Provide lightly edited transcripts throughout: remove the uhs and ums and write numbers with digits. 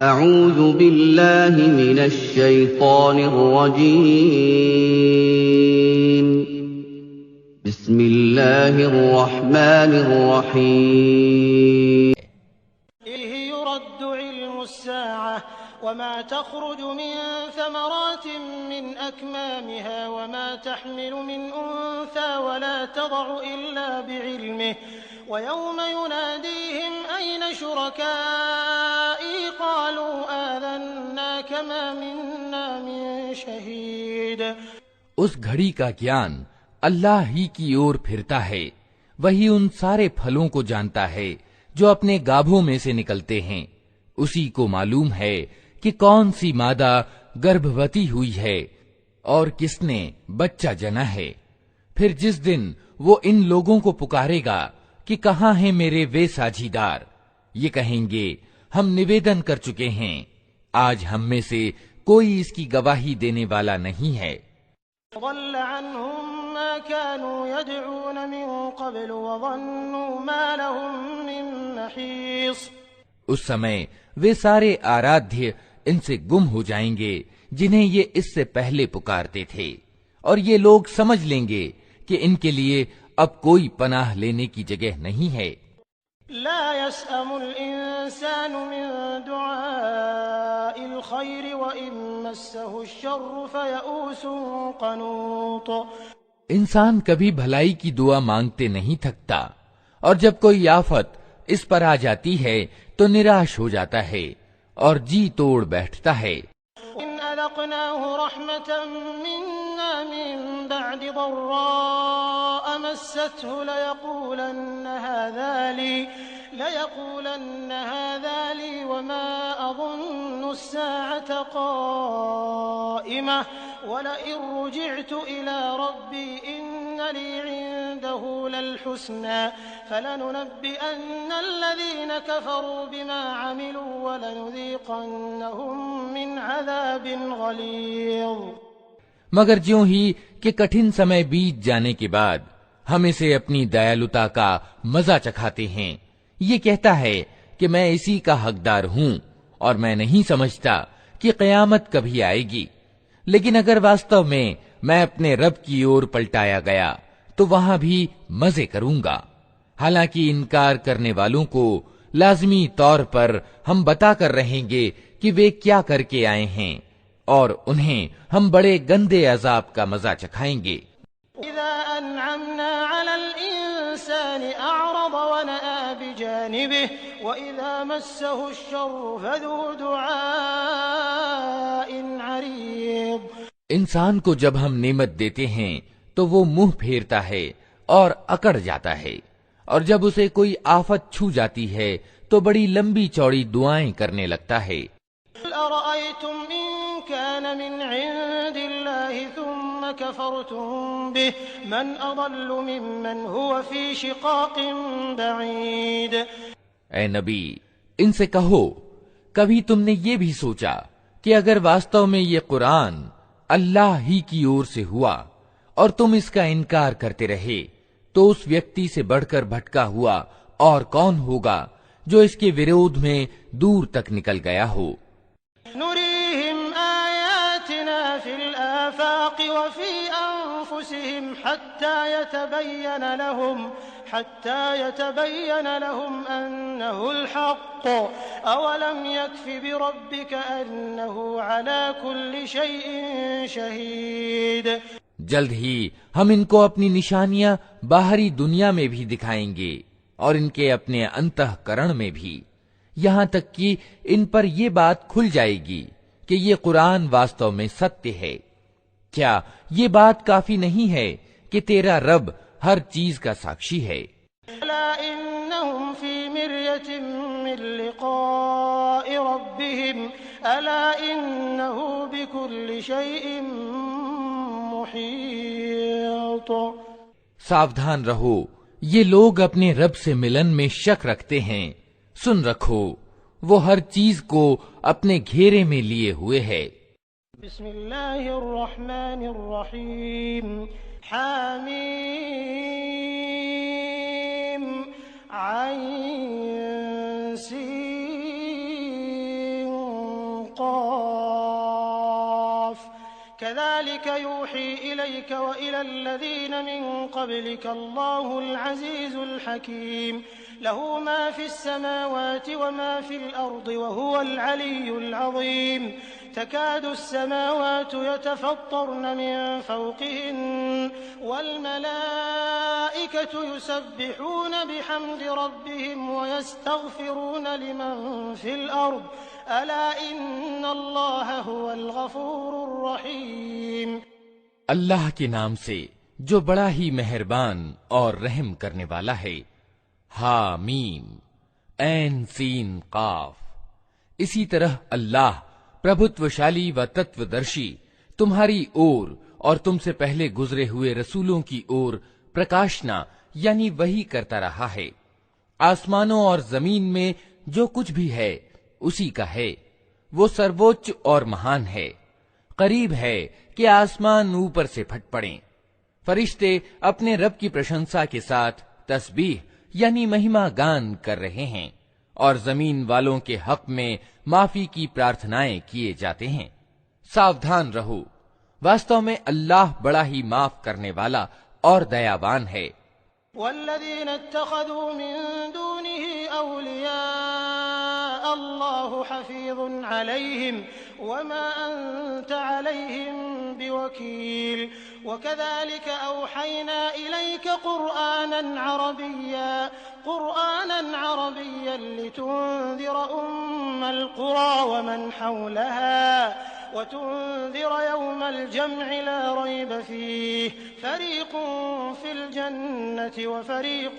أعوذ بالله من الشيطان الرجيم. بسم الله الرحمن الرحيم. إليه يرد علم الساعة وما تخرج من ثمرات من أكمامها وما تحمل من أنثى ولا تضع إلا بعلمه ويوم يناديهم أين شركائي قالوا آذناك ما منا من شهيد. اس گھڑی کا گیان اللہ ہی کی اور پھرتا ہے، وہی ان سارے پھلوں کو جانتا ہے جو اپنے گابھوں میں سے نکلتے ہیں. اسی کو معلوم ہے کہ کون سی مادہ گربھوتی ہوئی ہے اور کس نے بچہ جنا ہے. پھر جس دن وہ ان لوگوں کو پکارے گا کہ کہاں ہیں میرے وہ ساجھیدار، یہ کہیں گے ہم نویدن کر چکے ہیں، آج ہم میں سے کوئی اس کی گواہی دینے والا نہیں ہے. ضل عنهم ما كانوا يدعون من قبل وظنوا ما لهم من محيص. اس سمے وہ سارے آرادھیہ ان سے گم ہو جائیں گے جنہیں یہ اس سے پہلے پکارتے تھے، اور یہ لوگ سمجھ لیں گے کہ ان کے لیے اب کوئی پناہ لینے کی جگہ نہیں ہے. لا يسأم الإنسان من دعاء الخير وإن مسه الشر فيئوس قنوط. انسان کبھی بھلائی کی دعا مانگتے نہیں تھکتا، اور جب کوئی آفت اس پر آ جاتی ہے تو نراش ہو جاتا ہے اور جی توڑ بیٹھتا ہے. إن أذقناه رحمة منا من بعد ضراء مسته ليقولن هذا لي وما أظن الساعة قائمة ولئن رجعت إلى ربي إن لي عنده للحسنى فلننبئن الذين كفروا بما عملوا ولنذيقنهم من عذاب غليظ. مگر جیوں ہی کہ کٹھن سمے بیت جانے کے بعد ہم اسے اپنی دیالتا کا مزہ چکھاتے ہیں، یہ کہتا ہے کہ میں اسی کا حقدار ہوں اور میں نہیں سمجھتا کہ قیامت کبھی آئے گی. لیکن اگر واستو میں اپنے رب کی اور پلٹایا گیا تو وہاں بھی مزے کروں گا. حالانکہ انکار کرنے والوں کو لازمی طور پر ہم بتا کر رہیں گے کہ وہ کیا کر کے آئے ہیں، اور انہیں ہم بڑے گندے عذاب کا مزہ چکھائیں گے. إذا أنعمنا على الإنسان أعرض ونأى بجانبه وإذا مسه الشر فذو دعاء عريض. انسان کو جب ہم نعمت دیتے ہیں تو وہ منہ پھیرتا ہے اور اکڑ جاتا ہے، اور جب اسے کوئی آفت چھو جاتی ہے تو بڑی لمبی چوڑی دعائیں کرنے لگتا ہے. أرأيتم إن كان من عند الله ثم كفرتم به من أضل ممن هو في شقاق بعيد. اے نبی، ان سے کہو کبھی تم نے یہ بھی سوچا کہ اگر واستو میں یہ قرآن اللہ ہی کی اور سے ہوا اور تم اس کا انکار کرتے رہے تو اس ویکتی سے بڑھ کر بھٹکا ہوا اور کون ہوگا جو اس کے ورودھ میں دور تک نکل گیا ہو. نريهم آياتنا في الآفاق وفي أنفسهم حتى يتبين لهم أنه الحق أولم يكف بربك أنه على كل شيء شهيد. جلد ہی ہم ان کو اپنی نشانیاں باہری دنیا میں بھی دکھائیں گے اور ان کے اپنے انتہ کرن میں بھی، یہاں تک کہ ان پر یہ بات کھل جائے گی کہ یہ قرآن واستو میں ستیہ ہے. کیا یہ بات کافی نہیں ہے کہ تیرا رب ہر چیز کا ساکشی ہے؟ ألا إنهم في مرية من لقاء ربهم ألا إنه بكل شيء محيط. ساودھان رہو، یہ لوگ اپنے رب سے ملن میں شک رکھتے ہیں. سن رکھو، وہ ہر چیز کو اپنے گھیرے میں لیے ہوئے ہے. بسم اللہ الرحمن الرحیم. حامیم عین سین قاف كذلك يوحي إليك وإلى الذين من قبلك الله العزيز الحكيم له ما في السماوات وما في الأرض وهو العلي العظيم تكاد السماوات يتفطرن من فوقهن والملائكة يسبحون بحمد ربهم ويستغفرون لمن في الأرض ألا إن الله هو الغفور الرحيم اللہ کے نام سے جو بڑا ہی مہربان اور رحم کرنے والا ہے۔ ہا میم عین سین قاف۔ اسی طرح اللہ پربھتوشالی و تتودرشی تمہاری اور تم سے پہلے گزرے ہوئے رسولوں کی اور پرکاشنا یعنی وہی کرتا رہا ہے۔ آسمانوں اور زمین میں جو کچھ بھی ہے اسی کا ہے، وہ سرووچ اور مہان ہے۔ قریب ہے کہ آسمان اوپر سے پھٹ پڑیں۔ فرشتے اپنے رب کی پرشنسا کے ساتھ تسبیح یعنی مہما گان کر رہے ہیں، اور زمین والوں کے حق میں معافی کی پرارتھنائیں کیے جاتے ہیں۔ ساودھان رہو، واستو میں اللہ بڑا ہی معاف کرنے والا اور دیابان ہے۔ والذين اتخذوا من دونه أولياء الله حفيظ عليهم وما أنت عليهم بوكيل وكذلك أوحينا إليك قرآنا عربيا لتنذر أم القرى ومن حولها وتنذر يوم الجمع لا ريب فيه فريق في الجنة وفريق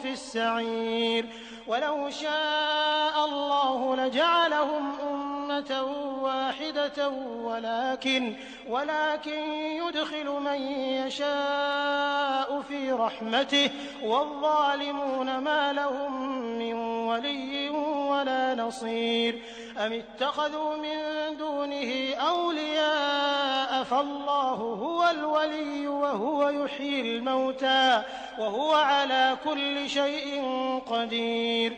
في السعير ولو شاء الله لجعلهم أمة واحدة ولكن يدخل من يشاء في رحمته والظالمون ما لهم من ولي ولا نصير أم اتخذوا من دونه أولياء فالله هو الولي وهو يحيي الموتى وهو على كل شيء قدير۔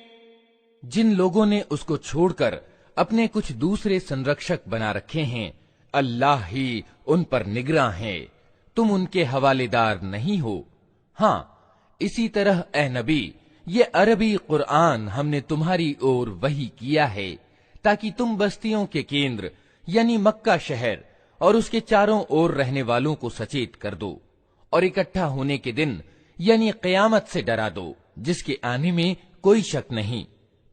جن لوگوں نے اس کو چھوڑ کر اپنے کچھ دوسرے سنرکشک بنا رکھے ہیں، اللہ ہی ان پر نگراں ہے، تم ان کے حوالے دار نہیں ہو۔ ہاں اسی طرح اے نبی، یہ عربی قرآن ہم نے تمہاری اور وحی کیا ہے تاکہ تم بستیوں کے کیندر یعنی مکہ شہر اور اس کے چاروں اور رہنے والوں کو سچیت کر دو، اور اکٹھا ہونے کے دن یعنی قیامت سے ڈرا دو جس کے آنے میں کوئی شک نہیں۔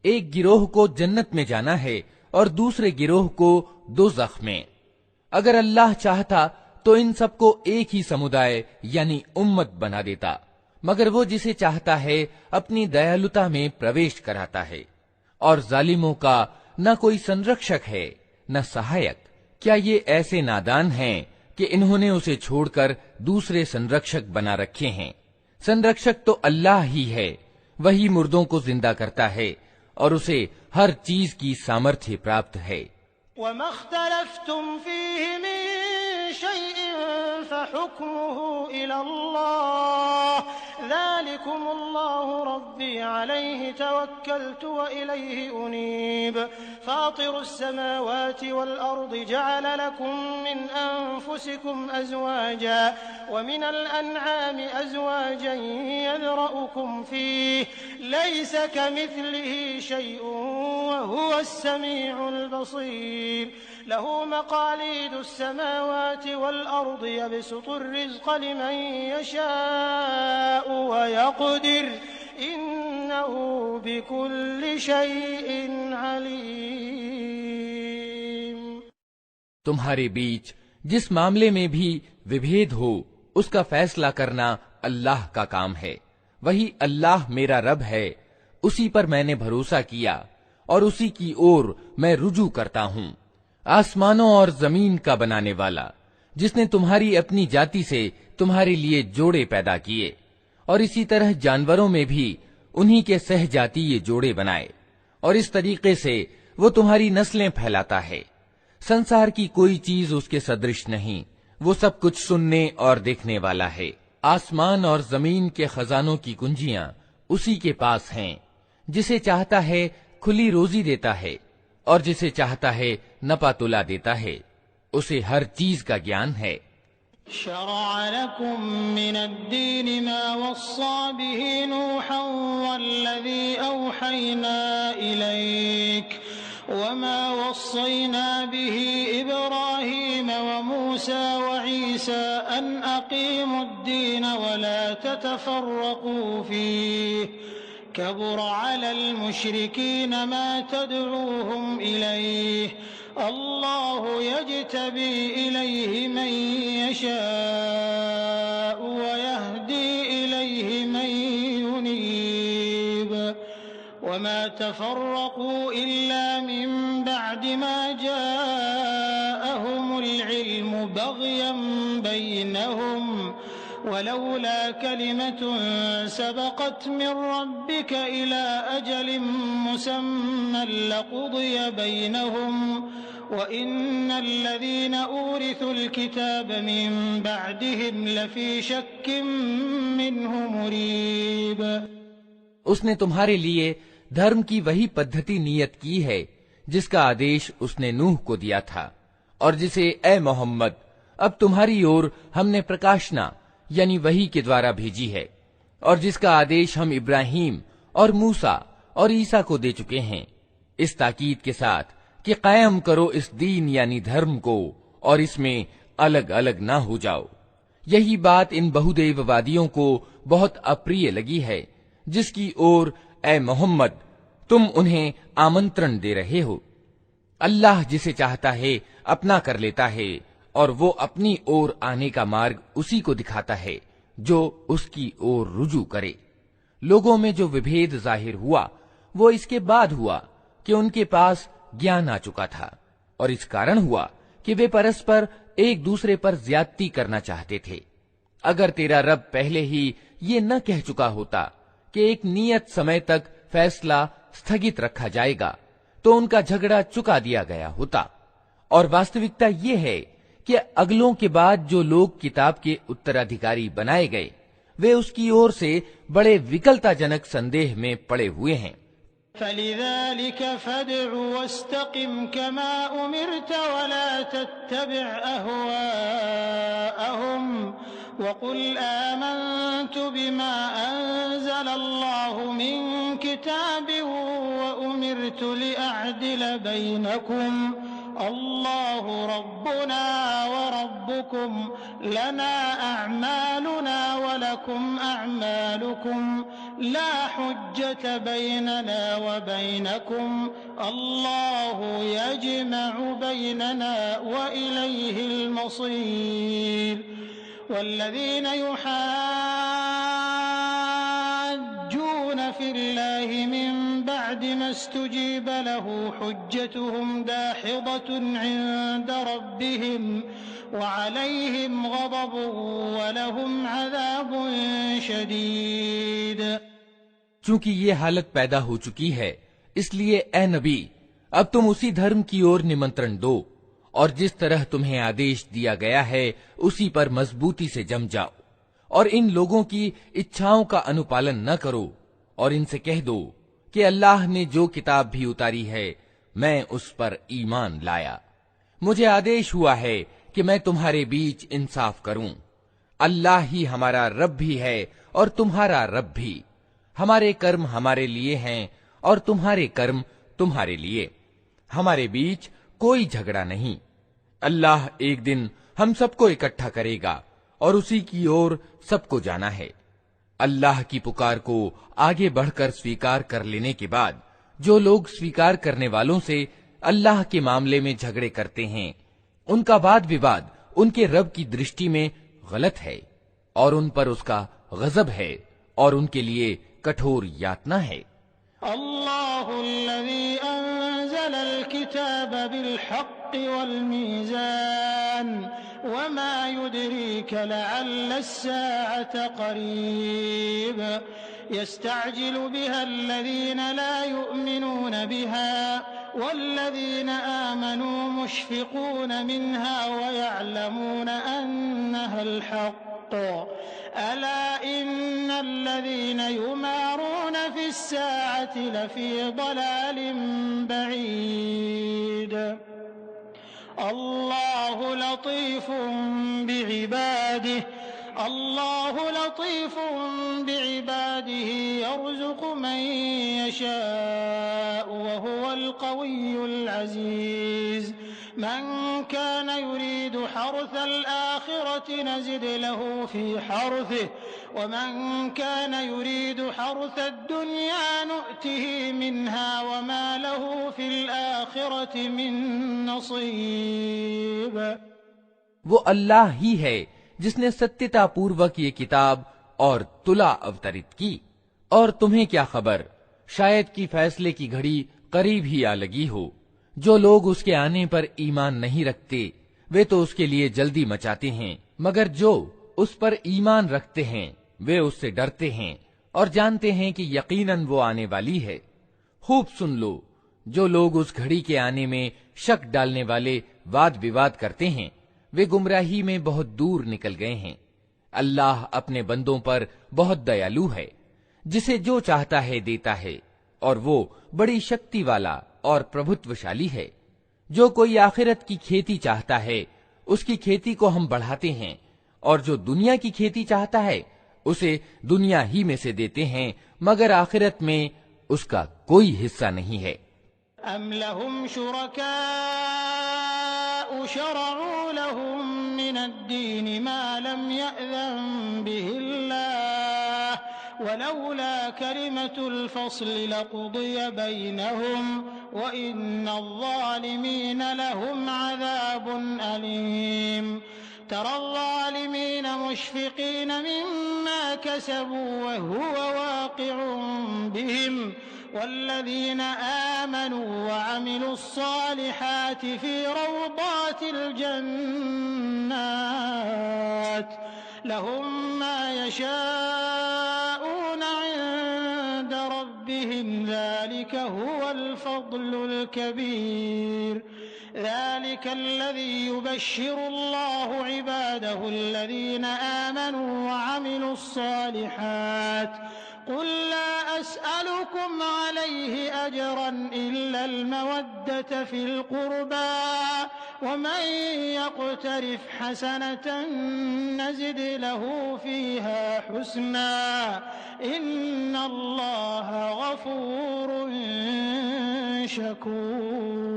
ایک گروہ کو جنت میں جانا ہے اور دوسرے گروہ کو دوزخ میں۔ اگر اللہ چاہتا تو ان سب کو ایک ہی سمودائے یعنی امت بنا دیتا، مگر وہ جسے چاہتا ہے اپنی دیالتا میں پرویش کراتا ہے، اور ظالموں کا نہ کوئی سنرکشک ہے نہ سہایک۔ کیا یہ ایسے نادان ہیں کہ انہوں نے اسے چھوڑ کر دوسرے سنرکشک بنا رکھے ہیں؟ سنرکشک تو اللہ ہی ہے، وہی مردوں کو زندہ کرتا ہے اور اسے ہر چیز کی سامرتھیہ پراپت ہے۔ وما اختلفتم فيه من شيء فحكمه إلى الله ذلكم الله ربي عليه توكلت وإليه أنيب فاطر السماوات والأرض جعل لكم من أنفسكم أزواجا ومن الأنعام أزواجا يذرأكم فيه ليس كمثله شيء وهو السميع البصير له مقاليد السماوات والأرض يبسط الرزق لمن يشاء ويقدر إنه بكل شيء عليم۔ تمہارے بیچ جس معاملے میں بھی وبھید ہو اس کا فیصلہ کرنا اللہ کا کام ہے۔ وہی اللہ میرا رب ہے، اسی پر میں نے بھروسہ کیا اور اسی کی اور میں رجوع کرتا ہوں۔ آسمانوں اور زمین کا بنانے والا، جس نے تمہاری اپنی جاتی سے تمہارے لیے جوڑے پیدا کیے، اور اسی طرح جانوروں میں بھی انہی کے سہ جاتی یہ جوڑے بنائے، اور اس طریقے سے وہ تمہاری نسلیں پھیلاتا ہے۔ سنسار کی کوئی چیز اس کے صدرش نہیں، وہ سب کچھ سننے اور دیکھنے والا ہے۔ آسمان اور زمین کے خزانوں کی کنجیاں اسی کے پاس ہیں، جسے چاہتا ہے کھلی روزی دیتا ہے اور جسے چاہتا ہے نپا تلا دیتا ہے، اسے ہر چیز کا گیان ہے۔ شرع لكم من الدين ما وصى به نوحا والذي أوحينا إليك وما وصينا به إبراهيم وموسى وعيسى أن أقيموا الدين ولا تتفرقوا فيه كبر على المشركين ما تدعوهم إليه الله يجتبي إليه من يشاء ويهدي إليه من ينيب وما تفرقوا إلا من بعد ما جاءهم العلم بغيا بينهم ولولا كلمة سبقت من ربك إلى أجل مسمى لقضي بينهم وَإِنَّ الَّذِينَ أُورِثُوا الْكِتَابَ مِن بَعْدِهِمْ لَفِي شَكٍّ مِّنْهُ مُرِيبٍ۔ اس نے تمہارے لیے دھرم کی وہی پدھتی نیت کی ہے جس کا آدیش اس نے نوح کو دیا تھا، اور جسے اے محمد اب تمہاری اور ہم نے پرکاشنا یعنی وحی کے دوارا بھیجی ہے، اور جس کا آدیش ہم ابراہیم اور موسیٰ اور عیسیٰ کو دے چکے ہیں، اس تاکید کے ساتھ کہ قائم کرو اس دین یعنی دھرم کو اور اس میں الگ الگ نہ ہو جاؤ۔ یہی بات ان بہودیو وادیوں کو بہت اپریہ لگی ہے جس کی اور اے محمد تم انہیں آمنترن دے رہے ہو۔ اللہ جسے چاہتا ہے اپنا کر لیتا ہے اور وہ اپنی اور آنے کا مارگ اسی کو دکھاتا ہے جو اس کی اور رجوع کرے۔ لوگوں میں جو وبھید ظاہر ہوا وہ اس کے بعد ہوا کہ ان کے پاس گیان آ چکا تھا، اور اس کارن ہوا کہ وہ پرسپر ایک دوسرے پر زیادتی کرنا چاہتے تھے۔ اگر تیرا رب پہلے ہی یہ نہ کہہ چکا ہوتا کہ ایک نیت سمے تک فیصلہ استھگت رکھا جائے گا تو ان کا جھگڑا چکا دیا گیا ہوتا، اور واستوکتا یہ ہے کہ اگلوں کے بعد جو لوگ کتاب کے اترادھیکاری بنائے گئے وہ اس کی اور سے بڑے وکلتا جنک سندیہ میں پڑے ہوئے ہیں۔ فَلِذَلِكَ فَادْعُ وَاسْتَقِمْ كَمَا أُمِرْتَ وَلَا تَتَّبِعْ أَهْوَاءَهُمْ وَقُلْ آمَنْتُ بِمَا أَنزَلَ اللَّهُ مِنْ كِتَابٍ وَأُمِرْتُ لِأَعْدِلَ بَيْنَكُمْ اللَّهُ رَبُّنَا وَرَبُّكُمْ لَنَا أَعْمَالُنَا وَلَكُمْ أَعْمَالُكُمْ لَا حُجَّةَ بَيْنَنَا وَبَيْنَكُمْ اللَّهُ يَجْمَعُ بَيْنَنَا وَإِلَيْهِ الْمَصِيرُ وَالَّذِينَ يُحَاجُّونَ فِي اللَّهِ مِن بَعْدِ مَا اسْتُجِيبَ لَهُ حُجَّتُهُمْ دَاحِضَةٌ عِندَ رَبِّهِمْ وَعَلَيْهِمْ غَضَبٌ وَلَهُمْ عَذَابٌ شَدِيدٌ۔ چونکہ یہ حالت پیدا ہو چکی ہے اس لیے اے نبی اب تم اسی دھرم کی اور نمنترن دو، اور جس طرح تمہیں آدیش دیا گیا ہے اسی پر مضبوطی سے جم جاؤ، اور ان لوگوں کی اچھاؤں کا انوپالن نہ کرو، اور ان سے کہہ دو کہ اللہ نے جو کتاب بھی اتاری ہے میں اس پر ایمان لایا، مجھے آدیش ہوا ہے کہ میں تمہارے بیچ انصاف کروں۔ اللہ ہی ہمارا رب بھی ہے اور تمہارا رب بھی، ہمارے کرم ہمارے لیے ہیں اور تمہارے کرم تمہارے لیے، ہمارے بیچ کوئی جھگڑا نہیں۔ اللہ ایک دن ہم سب کو اکٹھا کرے گا اور اسی کی اور سب کو جانا ہے۔ اللہ کی پکار کو آگے بڑھ کر سویکار کر لینے کے بعد جو لوگ سویکار کرنے والوں سے اللہ کے معاملے میں جھگڑے کرتے ہیں ان کا واد وواد ان کے رب کی درشٹی میں غلط ہے، اور ان پر اس کا غضب ہے اور ان کے لیے کٹھور یاتنا ہے۔ اللہ الذی انزل الكتاب بالحق والمیزان وما يدريك لعل الساعة قريب يستعجل بها الذين لا يؤمنون بها والذين آمنوا مشفقون منها ويعلمون أنها الحق ألا إن الذين يمارون في الساعة لفي ضلال بعيد۔ اللہ لطیف بعباده اللہ لطیف بعباده يرزق من يشاء وهو القوي العزيز من كان يريد حرث الآخرة نزد له في حرثه ومن كان يريد حرث الدنيا نؤته منها وما له في الآخرة من نصيب۔ وہ اللہ ہی ہے جس نے ستیتا پوروک یہ کتاب اور تلا اوترت کی، اور تمہیں کیا خبر، شاید کی فیصلے کی گھڑی قریب ہی آ لگی ہو۔ جو لوگ اس کے آنے پر ایمان نہیں رکھتے وہ تو اس کے لیے جلدی مچاتے ہیں، مگر جو اس پر ایمان رکھتے ہیں وہ اس سے ڈرتے ہیں اور جانتے ہیں کہ یقیناً وہ آنے والی ہے۔ خوب سن لو، جو لوگ اس گھڑی کے آنے میں شک ڈالنے والے واد وواد کرتے ہیں وہ گمراہی میں بہت دور نکل گئے ہیں۔ اللہ اپنے بندوں پر بہت دیالو ہے، جسے جو چاہتا ہے دیتا ہے، اور وہ بڑی شکتی والا اور پربھتوشالی ہے۔ جو کوئی آخرت کی کھیتی چاہتا ہے اس کی کھیتی کو ہم بڑھاتے ہیں، اور جو دنیا کی کھیتی چاہتا ہے اسے دنیا ہی میں سے دیتے ہیں، مگر آخرت میں اس کا کوئی حصہ نہیں ہے۔ ام لهم شركاء شرعوا لهم من الدين ما لم يأذن به الله ولولا كلمة الفصل لقضي بينهم وإن الظالمين لهم عذاب أليم۔ ترى الظالمين مشفقين مما كسبوا وهو واقع بهم والذين آمنوا وعملوا الصالحات في روضات الجنات لهم ما يشاءون عند ربهم ذلك هو الفضل الكبير۔ ذلك الذي يبشر الله عباده الذين آمنوا وعملوا الصالحات قل لا أسألكم عليه أجرا إلا المودة في القربى ومن يقترف حسنة نزد له فيها حسنا إن الله غفور شكور۔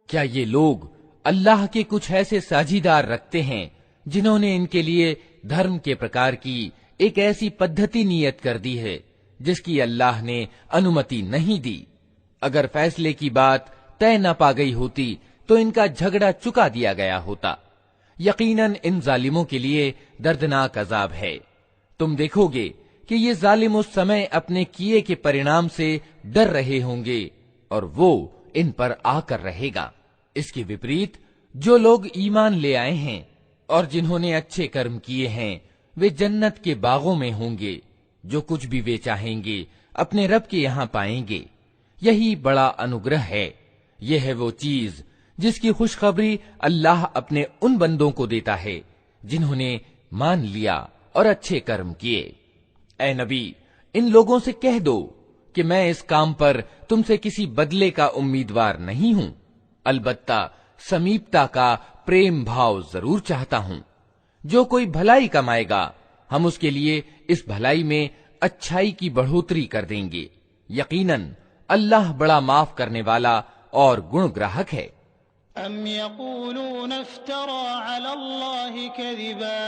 کیا یہ لوگ اللہ کے کچھ ایسے ساجیدار رکھتے ہیں جنہوں نے ان کے لیے دھرم کے پرکار کی ایک ایسی پدھتی نیت کر دی ہے جس کی اللہ نے انمتی نہیں دی؟ اگر فیصلے کی بات طے نہ پا گئی ہوتی تو ان کا جھگڑا چکا دیا گیا ہوتا۔ یقیناً ان ظالموں کے لیے دردناک عذاب ہے۔ تم دیکھو گے کہ یہ ظالم اس سمے اپنے کیے کے پرینام سے ڈر رہے ہوں گے اور وہ ان پر آ کر رہے گا۔ اس کے وپریت جو لوگ ایمان لے آئے ہیں اور جنہوں نے اچھے کرم کیے ہیں وہ جنت کے باغوں میں ہوں گے، جو کچھ بھی وہ چاہیں گے اپنے رب کے یہاں پائیں گے۔ یہی بڑا انوگرہ ہے۔ یہ ہے وہ چیز جس کی خوشخبری اللہ اپنے ان بندوں کو دیتا ہے جنہوں نے مان لیا اور اچھے کرم کیے۔ اے نبی، ان لوگوں سے کہہ دو کہ میں اس کام پر تم سے کسی بدلے کا امیدوار نہیں ہوں، البتہ سمیپتا کا پریم بھاؤ ضرور چاہتا ہوں۔ جو کوئی بھلائی کمائے گا ہم اس کے لیے اس بھلائی میں اچھائی کی بڑھوتری کر دیں گے۔ یقیناً اللہ بڑا معاف کرنے والا اور گن گراہک ہے۔ ام یقولون افترى على الله كذبا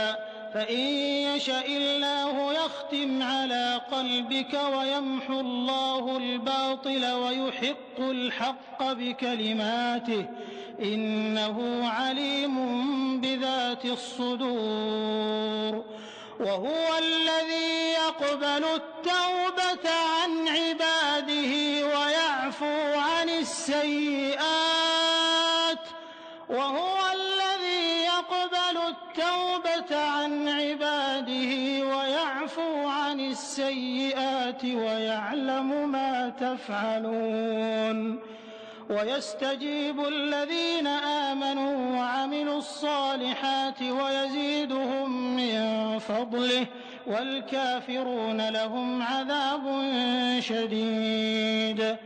فإن يشاء الله يختم على قلبك ويمحو الله الباطل ويحق الحق بكلماته إنه عليم بذات الصدور وهو الذي يقبل التوبة عن عباده ويعفو عن السيئات وهو الذي يقبل التوبة عن عباده ويعفو عن السيئات ويعلم ما تفعلون ويستجيب الذين آمنوا وعملوا الصالحات ويزيدهم من فضله والكافرون لهم عذاب شديد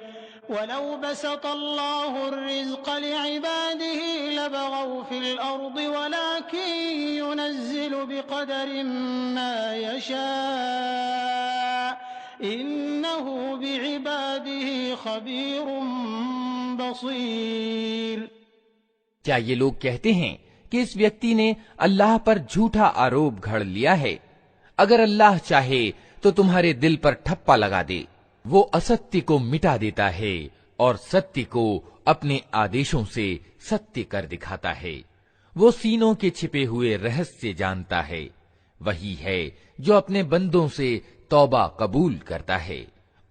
وَلَوْ بَسَطَ اللَّهُ الرِّزْقَ لِعِبَادِهِ لَبَغَوْا فِي الْأَرْضِ وَلَٰكِن يُنَزِّلُ بِقَدَرٍ مَّا يَشَاءُ إِنَّهُ بِعِبَادِهِ خَبِيرٌ بَصِيرٌ۔ کیا یہ لوگ کہتے ہیں کہ اس ویکتی نے اللہ پر جھوٹا آروپ گھڑ لیا ہے؟ اگر اللہ چاہے تو تمہارے دل پر ٹھپا لگا دے۔ وہ استی کو مٹا دیتا ہے اور ستی کو اپنے آدیشوں سے ستیہ کر دکھاتا ہے۔ وہ سینوں کے چھپے ہوئے رہسیہ جانتا ہے۔ وہی ہے جو اپنے بندوں سے توبہ قبول کرتا ہے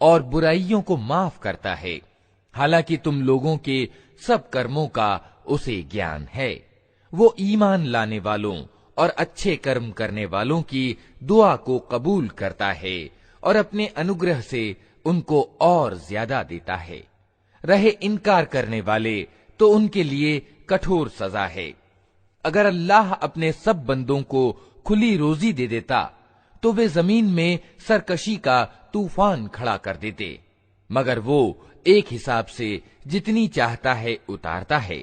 اور برائیوں کو معاف کرتا ہے، حالانکہ تم لوگوں کے سب کرموں کا اسے گیان ہے۔ وہ ایمان لانے والوں اور اچھے کرم کرنے والوں کی دعا کو قبول کرتا ہے اور اپنے انوگرہ سے ان کو اور زیادہ دیتا ہے۔ رہے انکار کرنے والے تو ان کے لیے کٹھور سزا ہے۔ اگر اللہ اپنے سب بندوں کو کھلی روزی دے دیتا تو وہ زمین میں سرکشی کا طوفان کھڑا کر دیتے، مگر وہ ایک حساب سے جتنی چاہتا ہے اتارتا ہے۔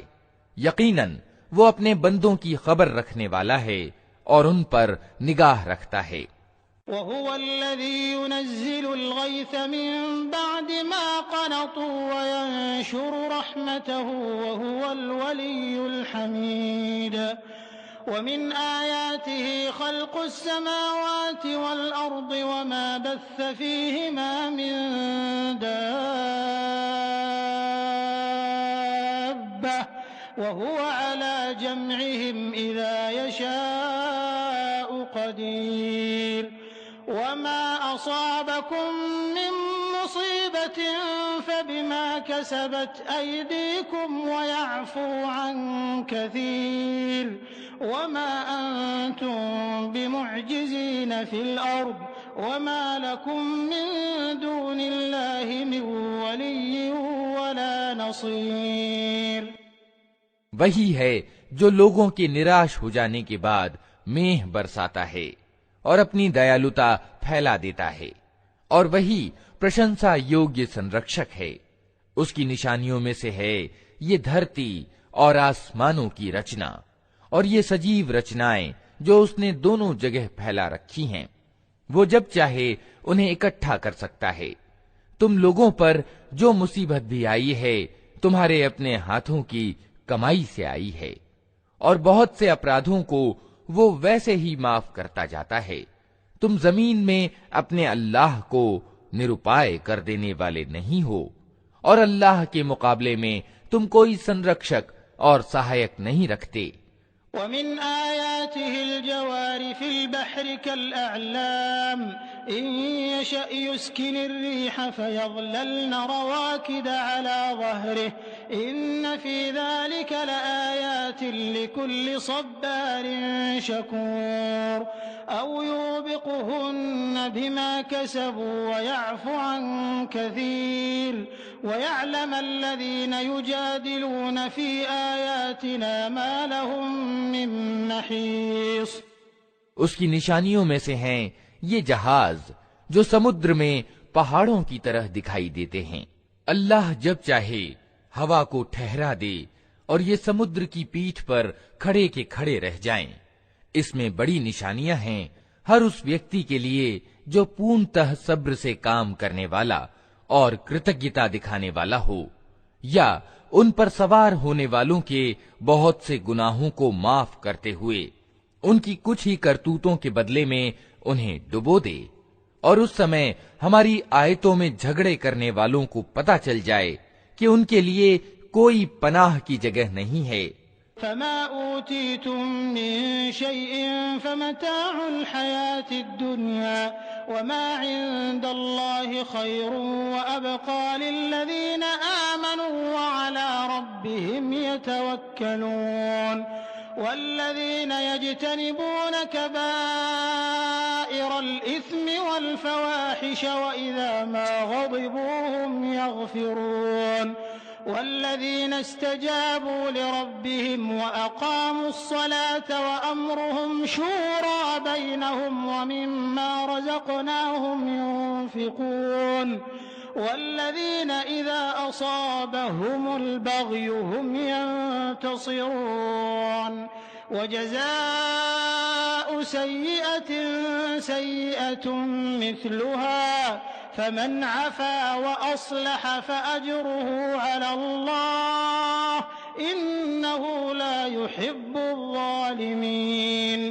یقیناً وہ اپنے بندوں کی خبر رکھنے والا ہے اور ان پر نگاہ رکھتا ہے۔ وَهُوَ الَّذِي يُنَزِّلُ الْغَيْثَ مِن بَعْدِ مَا قَنَطُوا وَيَنشُرُ رَحْمَتَهُ وَهُوَ الْوَلِيُّ الْحَمِيدُ وَمِنْ آيَاتِهِ خَلْقُ السَّمَاوَاتِ وَالْأَرْضِ وَمَا بَثَّ فِيهِمَا مِن دَابَّةٍ وَهُوَ عَلَى جَمْعِهِمْ إِذَا يَشَاءُ قَدِيرٌ وَمَا أَصَابَكُم مِّن مُّصِيبَةٍ فَبِمَا كَسَبَتْ أَيْدِيكُمْ وَيَعْفُو عَن كَثِيرٍ وَمَا أَنتُم بِمُعْجِزِينَ فِي الْأَرْضِ وَمَا لَكُم مِّن دُونِ اللَّهِ مِن وَلِيٍّ وَلَا نَصِيرٍ۔ وہی ہے جو لوگوں کے نراش ہو جانے کے بعد میہ برساتا ہے اور اپنی دیالوتا پھیلا دیتا ہے، اور وہی پرشنسا یوگیہ سنرکشک ہے۔ اس کی نشانیوں میں سے ہے یہ دھرتی اور آسمانوں کی رچنا اور یہ سجیو رچنائیں جو اس نے دونوں جگہ پھیلا رکھی ہیں۔ وہ جب چاہے انہیں اکٹھا کر سکتا ہے۔ تم لوگوں پر جو مصیبت بھی آئی ہے تمہارے اپنے ہاتھوں کی کمائی سے آئی ہے، اور بہت سے اپرادھوں کو وہ ویسے ہی معاف کرتا جاتا ہے۔ تم زمین میں اپنے اللہ کو نروپائے کر دینے والے نہیں ہو، اور اللہ کے مقابلے میں تم کوئی سنرکشک اور سہایک نہیں رکھتے۔ وَمِنْ آيَاتِهِ الْجَوَارِ فِي الْبَحْرِ كَالْأَعْلَامِ إِن يَشَأْ يُسْكِنِ الرِّيحَ فَيَظْلَلْنَ رَوَاكِدَ عَلَى ظَهْرِهِ إِنَّ فِي ذَلِكَ لَآيَاتٍ لِكُلِّ صَبَّارٍ شَكُورٍ أَوْ يُوبِقْهُنَّ بِمَا كَسَبُوا وَيَعْفُ عَن كَثِيرٍ وَيَعْلَمَ الَّذِينَ يُجَادِلُونَ فِي آيَاتِنَا مَا لَهُم من محیص۔ اس کی نشانیوں میں سے ہیں یہ جہاز جو سمندر میں پہاڑوں کی طرح دکھائی دیتے ہیں۔ اللہ جب چاہے ہوا کو ٹھہرا دے اور یہ سمندر کی پیٹھ پر کھڑے کے کھڑے رہ جائیں۔ اس میں بڑی نشانیاں ہیں ہر اس ویکتی کے لیے جو پورنتہ صبر سے کام کرنے والا اور کرتجتا دکھانے والا ہو، یا ان پر سوار ہونے والوں کے بہت سے گناہوں کو معاف کرتے ہوئے ان کی کچھ ہی کرتوتوں کے بدلے میں انہیں ڈبو دے، اور اس سمے ہماری آیتوں میں جھگڑے کرنے والوں کو پتہ چل جائے کہ ان کے لیے کوئی پناہ کی جگہ نہیں ہے۔ فَمَا أُوتِيتُم مِّن شَيْءٍ فَمَتَاعُ الْحَيَاةِ الدُّنْيَا وَمَا عِندَ اللَّهِ خَيْرٌ وَأَبْقَىٰ لِلَّذِينَ آمَنُوا وَعَلَىٰ رَبِّهِمْ يَتَوَكَّلُونَ وَالَّذِينَ يَجْتَنِبُونَ كَبَائِرَ الْإِثْمِ وَالْفَوَاحِشَ وَإِذَا مَا غَضِبُوا هُمْ يَغْفِرُونَ وَالَّذِينَ اسْتَجَابُوا لِرَبِّهِمْ وَأَقَامُوا الصَّلَاةَ وَأَمْرُهُمْ شُورَىٰ بَيْنَهُمْ وَمِمَّا رَزَقْنَاهُمْ يُنفِقُونَ والذين إذا أصابهم البغي هم ينتصرون وجزاء سيئة سيئة مثلها فمن عفا وأصلح فأجره على الله إنه لا يحب الظالمين۔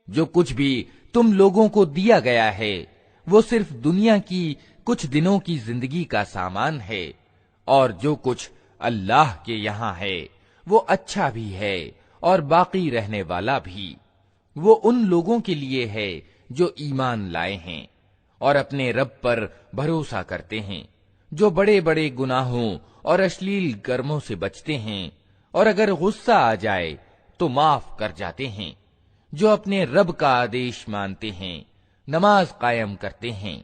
جو کچھ بھی تم لوگوں کو دیا گیا ہے وہ صرف دنیا کی کچھ دنوں کی زندگی کا سامان ہے، اور جو کچھ اللہ کے یہاں ہے وہ اچھا بھی ہے اور باقی رہنے والا بھی۔ وہ ان لوگوں کے لیے ہے جو ایمان لائے ہیں اور اپنے رب پر بھروسہ کرتے ہیں، جو بڑے بڑے گناہوں اور اشلیل کرموں سے بچتے ہیں، اور اگر غصہ آ جائے تو معاف کر جاتے ہیں، جو اپنے رب کا آدیش مانتے ہیں، نماز قائم کرتے ہیں،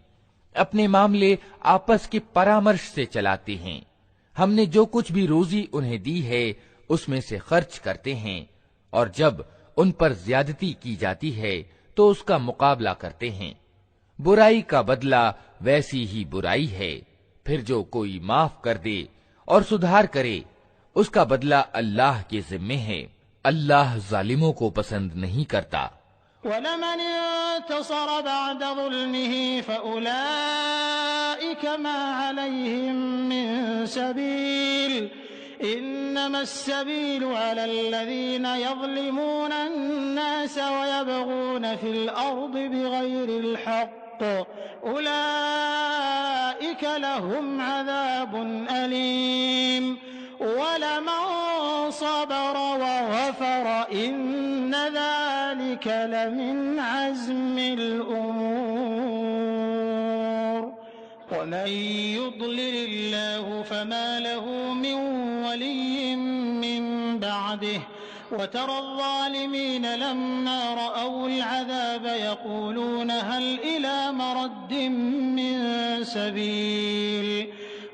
اپنے معاملے آپس کے پرامرش سے چلاتے ہیں، ہم نے جو کچھ بھی روزی انہیں دی ہے اس میں سے خرچ کرتے ہیں، اور جب ان پر زیادتی کی جاتی ہے تو اس کا مقابلہ کرتے ہیں۔ برائی کا بدلہ ویسی ہی برائی ہے، پھر جو کوئی معاف کر دے اور سدھار کرے اس کا بدلہ اللہ کے ذمے ہے، اللہ ظالموں کو پسند نہیں کرتا۔ وَلَمَنِ انتَصَرَ بَعْدَ ظُلْمِهِ فَأُولَئِكَ مَا عَلَيْهِم مِّن سَبِيلٍ إِنَّمَا السَّبِيلُ عَلَى الَّذِينَ يَظْلِمُونَ النَّاسَ وَيَبْغُونَ فِي الْأَرْضِ بِغَيْرِ الْحَقِّ أُولَئِكَ لَهُمْ عَذَابٌ أَلِيمٌ وَلَمَن صَبَرَ وَغَفَرَ إِنَّ ذَلِكَ لَمِنْ عَزْمِ الْأُمُورِ وَمَن يُضْلِلِ اللَّهُ فَمَا لَهُ مِن وَلِيٍّ مِّن بَعْدِهِ وَتَرَى الظَّالِمِينَ لَمَّا رَأَوُا الْعَذَابَ يَقُولُونَ هَلْ إِلَى مَرَدٍّ مِّن سَبِيلٍ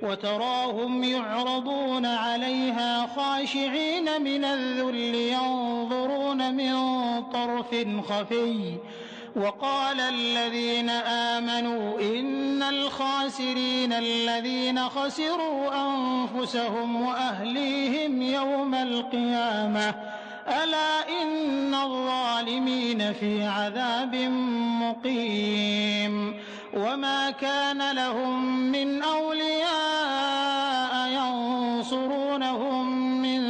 وَتَرَاهُمْ يُعْرَضُونَ عَلَيْهَا خَاشِعِينَ مِنَ الذُّلِّ يَنظُرُونَ مِن طَرْفٍ خَفِيٍّ وَقَالَ الَّذِينَ آمَنُوا إِنَّ الْخَاسِرِينَ الَّذِينَ خَسِرُوا أَنفُسَهُمْ وَأَهْلِيهِمْ يَوْمَ الْقِيَامَةِ أَلَا إِنَّ الظَّالِمِينَ فِي عَذَابٍ مُّقِيمٍ وَمَا كَانَ لَهُم مِّنْ أَوْلِيَاءَ يَنصُرُونَهُم مِّن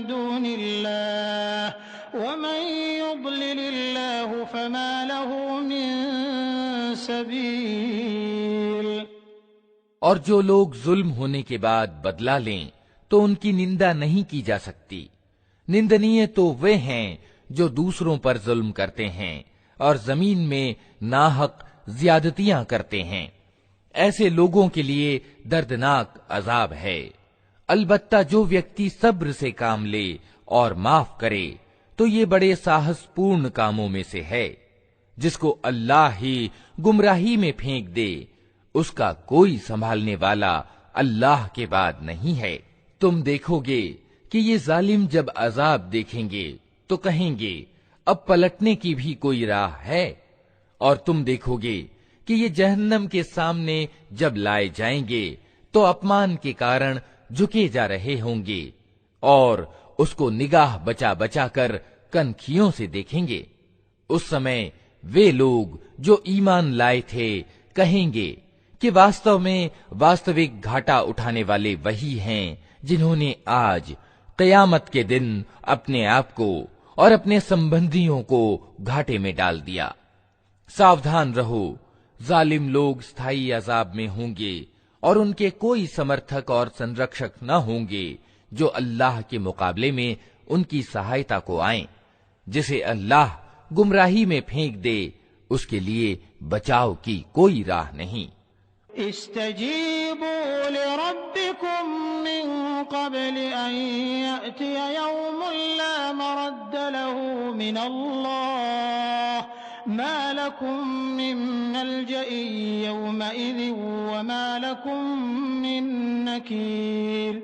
دُونِ اللَّهِ وَمَن يُضْلِلِ اللَّهُ فَمَا لَهُ مِن سَبِيلٍ۔ اور جو لوگ ظلم ہونے کے بعد بدلہ لیں تو ان کی نندا نہیں کی جا سکتی۔ نندنیے تو وہ ہیں جو دوسروں پر ظلم کرتے ہیں اور زمین میں ناحق زیادتیاں کرتے ہیں، ایسے لوگوں کے لیے دردناک عذاب ہے۔ البتہ جو ویکتی صبر سے کام لے اور معاف کرے تو یہ بڑے ساہس پورن کاموں میں سے ہے۔ جس کو اللہ ہی گمراہی میں پھینک دے اس کا کوئی سنبھالنے والا اللہ کے بعد نہیں ہے۔ تم دیکھو گے کہ یہ ظالم جب عذاب دیکھیں گے تو کہیں گے اب پلٹنے کی بھی کوئی راہ ہے، اور تم دیکھو گے کہ یہ جہنم کے سامنے جب لائے جائیں گے تو اپمان کے کارن جھکے جا رہے ہوں گے اور اس کو نگاہ بچا بچا کر کنکھیوں سے دیکھیں گے۔ اس سمے وہ لوگ جو ایمان لائے تھے کہیں گے کہ واستو میں واستوک گھاٹا اٹھانے والے وہی ہیں جنہوں نے آج قیامت کے دن اپنے آپ کو اور اپنے سمبندیوں کو گھاٹے میں ڈال دیا۔ ساودھان رہو، ظالم لوگ استھائی عذاب میں ہوں گے اور ان کے کوئی سمرتھک اور سنرکشک نہ ہوں گے جو اللہ کے مقابلے میں ان کی سہایتا کو آئیں۔ جسے اللہ گمراہی میں پھینک دے اس کے لیے بچاؤ کی کوئی راہ نہیں۔ استجیبوا لربکم من قبل ان یأتی یوم لا مرد له من اللہ ما لكم من ملجأ يومئذ وما لكم من نكير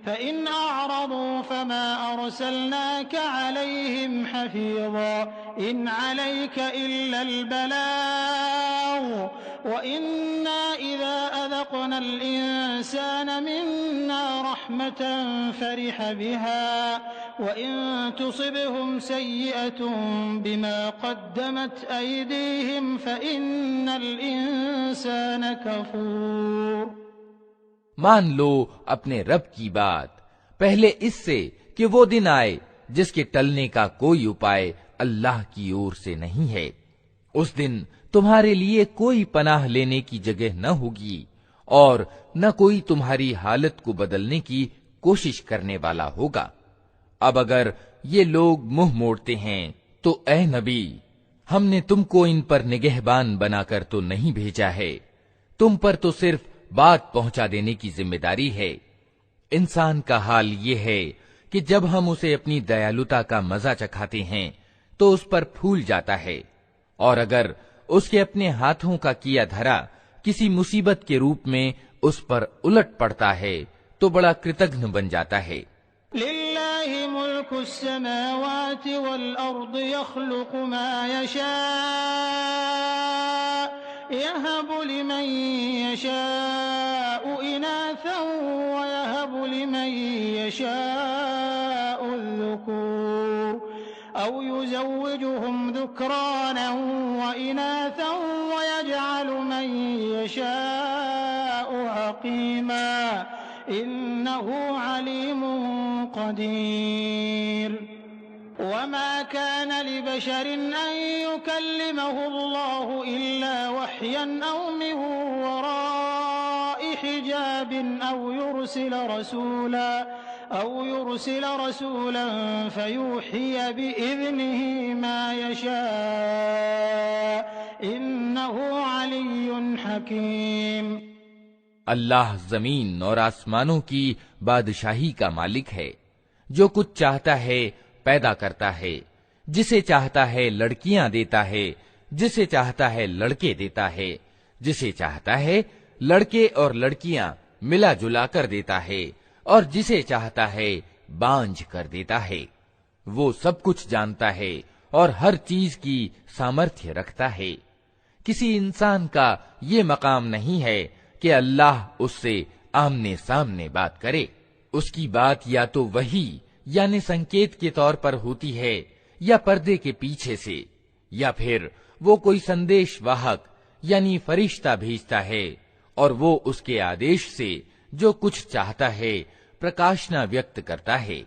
فإن أعرضوا فما أرسلناك عليهم حفيظا إن عليك إلا البلاغ وَإِنَّا إِذَا أَذَقْنَا الْإِنسَانَ مِنَّا رَحْمَةً فَرِحَ بِهَا وَإِن تُصِبْهُمْ سَيِّئَةٌ بِمَا قَدَّمَتْ أَيْدِيهِمْ فَإِنَّ الْإِنسَانَ كَفُورٌ۔ مان لو اپنے رب کی بات پہلے اس سے کہ وہ دن آئے جس کے ٹلنے کا کوئی اپائے اللہ کی اور سے نہیں ہے۔ اس دن تمہارے لیے کوئی پناہ لینے کی جگہ نہ ہوگی اور نہ کوئی تمہاری حالت کو بدلنے کی کوشش کرنے والا ہوگا۔ اب اگر یہ لوگ منہ موڑتے ہیں تو اے نبی، ہم نے تم کو ان پر نگہبان بنا کر تو نہیں بھیجا ہے، تم پر تو صرف بات پہنچا دینے کی ذمہ داری ہے۔ انسان کا حال یہ ہے کہ جب ہم اسے اپنی دیالوتا کا مزہ چکھاتے ہیں تو اس پر پھول جاتا ہے، اور اگر اس کے اپنے ہاتھوں کا کیا دھرا کسی مصیبت کے روپ میں اس پر الٹ پڑتا ہے تو بڑا کرتگن بن جاتا ہے۔ لِلَّهِ مُلْكُ السَّمَاوَاتِ وَالْأَرْضِ يَخْلُقُ مَا يَشَاءُ يَهَبُ لِمَن يَشَاءُ إِنَاثًا وَيَهَبُ لِمَن يَشَاءُ الذُّكُورَ أَوْ يُزَوِّجُهُمْ ذُكْرَانًا وَإِنَاثًا وَيَجْعَلُ مَن يَشَاءُ عَقِيمًا إِنَّهُ عَلِيمٌ قدير۔ وما كان لبشر أن يكلمه الله إلا وحيا أو من وراء حجاب أو يرسل رسولا فيوحي بإذنه ما يشاء إنه علي حكيم۔ اللہ زمین اور آسمانوں کی بادشاہی کا مالک ہے، جو کچھ چاہتا ہے پیدا کرتا ہے، جسے چاہتا ہے لڑکیاں دیتا ہے، جسے چاہتا ہے لڑکے دیتا ہے، جسے چاہتا ہے لڑکے اور لڑکیاں ملا جلا کر دیتا ہے، اور جسے چاہتا ہے بانجھ کر دیتا ہے۔ وہ سب کچھ جانتا ہے اور ہر چیز کی سامرتھیہ رکھتا ہے۔ کسی انسان کا یہ مقام نہیں ہے کہ اللہ اس سے آمنے سامنے بات کرے۔ اس کی بات یا تو وحی یعنی سنکیت کے طور پر ہوتی ہے یا پردے کے پیچھے سے، یا پھر وہ کوئی سندیش واہک یعنی فرشتہ بھیجتا ہے اور وہ اس کے آدیش سے جو کچھ چاہتا ہے پرکاشنا ویکت کرتا ہے۔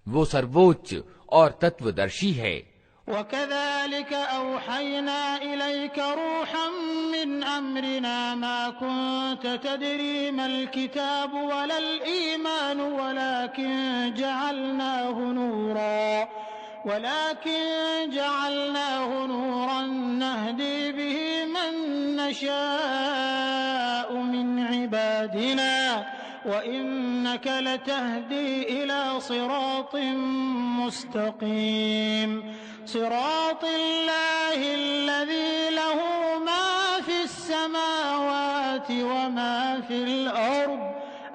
وہ سرووچ اور تتودرشی ہے۔ وَكَذَلِكَ أَوْحَيْنَا إِلَيْكَ رُوحًا مِّنْ أَمْرِنَا مَا كُنتَ تَدْرِي مَا الْكِتَابُ وَلَا الْإِيمَانُ ولكن جعلناه نورا نهدي به من نشاء من عبادنا وإنك لتهدي إلى صراط مستقيم صراط الله الذي له ما في السماوات وما في الأرض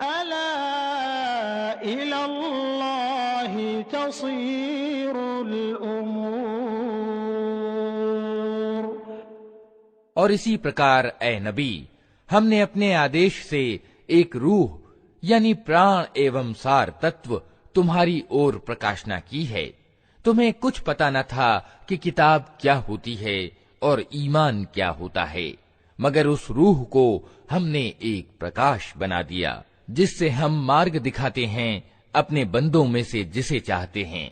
ألا إلى الله تصير الأمور۔ اور اسی پرکار اے نبی، ہم نے اپنے آدیش سے ایک روح یعنی پران ایوم سار تتو تمہاری اور پرکاشنا کی ہے۔ تمہیں کچھ پتا نہ تھا کہ کتاب کیا ہوتی ہے اور ایمان کیا ہوتا ہے، مگر اس روح کو ہم نے ایک پرکاش بنا دیا جس سے ہم مارگ دکھاتے ہیں اپنے بندوں میں سے جسے چاہتے ہیں۔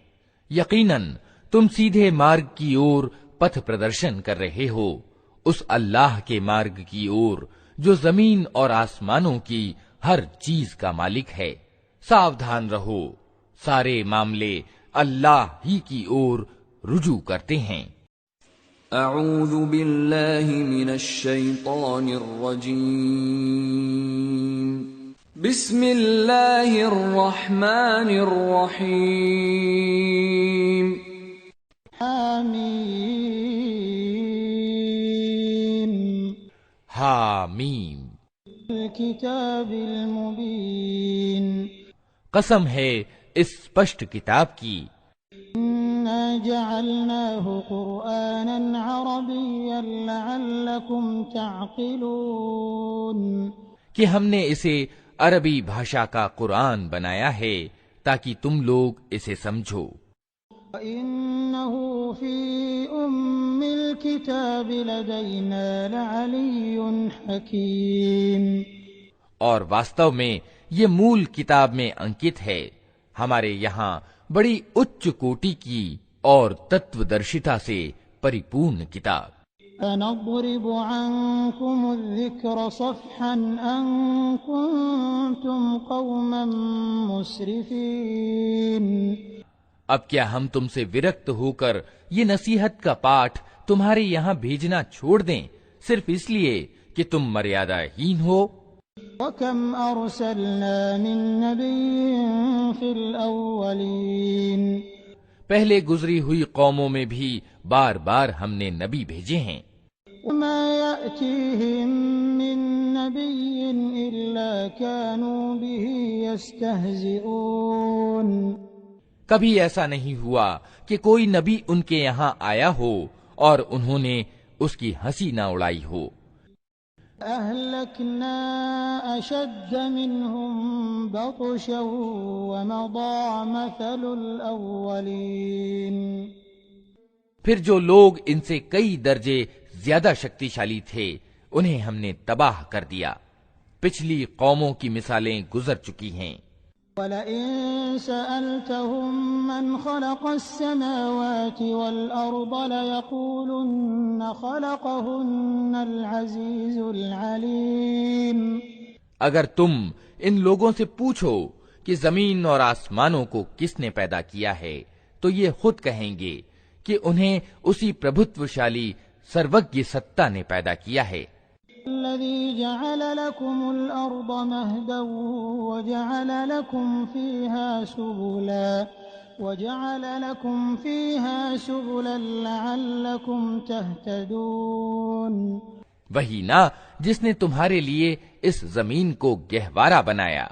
یقیناً تم سیدھے مارگ کی اور پتھ پردرشن کر رہے ہو، اس اللہ کے مارگ کی اور جو زمین اور آسمانوں کی ہر چیز کا مالک ہے۔ ساودھان رہو، سارے معاملے اللہ ہی کی اور رجوع کرتے ہیں۔ اعوذ باللہ من الشیطان الرجیم، بسم اللہ الرحمن الرحیم۔ حامیم حامیم، الکتاب المبین، قسم ہے اس اسپشٹ کتاب کی۔ اِنَّا جعلناه قرآنا عربيا لعلكم تعقلون کہ ہم نے اسے عربی بھاشا کا قرآن بنایا ہے تاکہ تم لوگ اسے سمجھو۔ وَإِنَّهُ فِي أُمِّ الْكِتَابِ لَدَيْنَا لَعَلِيٌّ حَكِيمٌ، اور واستو میں یہ مول کتاب میں انکت ہے، ہمارے یہاں بڑی اچ کوٹی کی اور تتودرشتا سے پریپورن کتاب۔ أَنَضْرِبُ عَنكُمُ الذِّكْرَ صَفْحًا أَن كُنتُمْ قَوْمًا مُسْرِفِينَ، اب کیا ہم تم سے ورکت ہو کر یہ نصیحت کا پاٹھ تمہارے یہاں بھیجنا چھوڑ دیں صرف اس لیے کہ تم مریادہ ہین ہو؟ وَكَمْ أَرْسَلْنَا مِن نَّبِيٍّ فِي الْأَوَّلِينَ، پہلے گزری ہوئی قوموں میں بھی بار بار ہم نے نبی بھیجے ہیں، وَمَا يَأْتِيهِم مِّن نَّبِيٍّ إِلَّا كَانُوا بِهِ يَسْتَهْزِئُونَ، کبھی ایسا نہیں ہوا کہ کوئی نبی ان کے یہاں آیا ہو اور انہوں نے اس کی ہنسی نہ اڑائی ہو۔ أَهْلَكْنَا أَشَدَّ مِنْهُمْ بَطْشًا وَمَضَىٰ مَثَلُ الْأَوَّلِينَ، پھر جو لوگ ان سے کئی درجے زیادہ شکتی شالی تھے انہیں ہم نے تباہ کر دیا، پچھلی قوموں کی مثالیں گزر چکی ہیں۔ وَلَئِن سَأَلْتَهُم مَّنْ خَلَقَ السَّمَاوَاتِ وَالْأَرْضَ لَيَقُولُنَّ خَلَقَهُنَّ الْعَزِيزُ الْعَلِيمُ، اگر تم ان لوگوں سے پوچھو کہ زمین اور آسمانوں کو کس نے پیدا کیا ہے تو یہ خود کہیں گے کہ انہیں اسی پربھتوشالی سروگی ستا نے پیدا کیا ہے۔ الذي جعل لكم الأرض مهدا وجعل لكم فيها سبلا لعلكم تهتدون، وہی نا جس نے تمہارے لیے اس زمین کو گہوارہ بنایا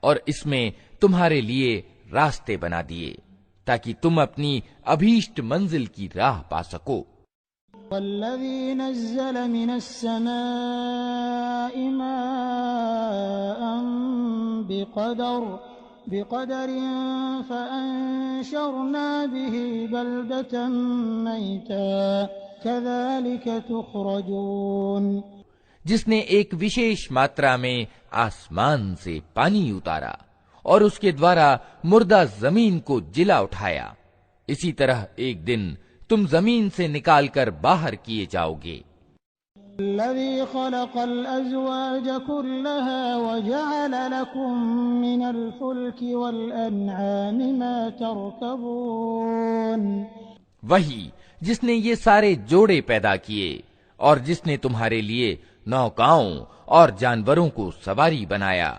اور اس میں تمہارے لیے راستے بنا دیے تاکہ تم اپنی ابھیشٹ منزل کی راہ پا سکو۔ والذي نزل من السماء ماء بقدر فأنشرنا به بلدة ميتا كذلك تخرجون، جس نے ایک وشیش ماترا میں آسمان سے پانی اتارا اور اس کے دوارا مردہ زمین کو جلا اٹھایا، اسی طرح ایک دن تم زمین سے نکال کر باہر کیے جاؤ گے۔ الذي خلق الأزواج كلها وجعل لكم من الفلك والأنعام ما تركبون، وہی جس نے یہ سارے جوڑے پیدا کیے اور جس نے تمہارے لیے نوکاؤں اور جانوروں کو سواری بنایا،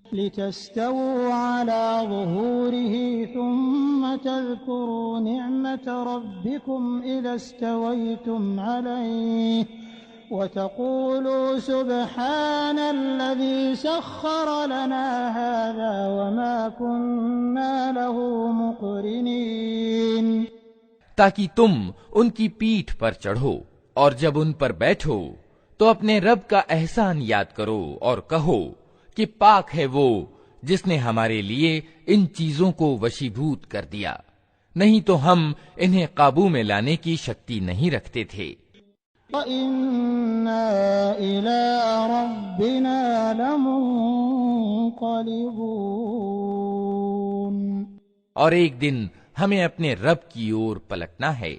لتستووا على ظهوره ثم تذكروا نعمة ربكم إذا استويتم عليه وتقولوا سبحان الذي سخر لنا هذا وما كنا له مقرنين، تاکہ تم ان کی پیٹھ پر چڑھو اور جب ان پر بیٹھو تو اپنے رب کا احسان یاد کرو اور کہو کہ پاک ہے وہ جس نے ہمارے لیے ان چیزوں کو وشیبھوت کر دیا، نہیں تو ہم انہیں قابو میں لانے کی شکتی نہیں رکھتے تھے۔ وَإِنَّا إِلَىٰ رَبِّنَا لَمُنقَلِبُونَ، اور ایک دن ہمیں اپنے رب کی اور پلٹنا ہے۔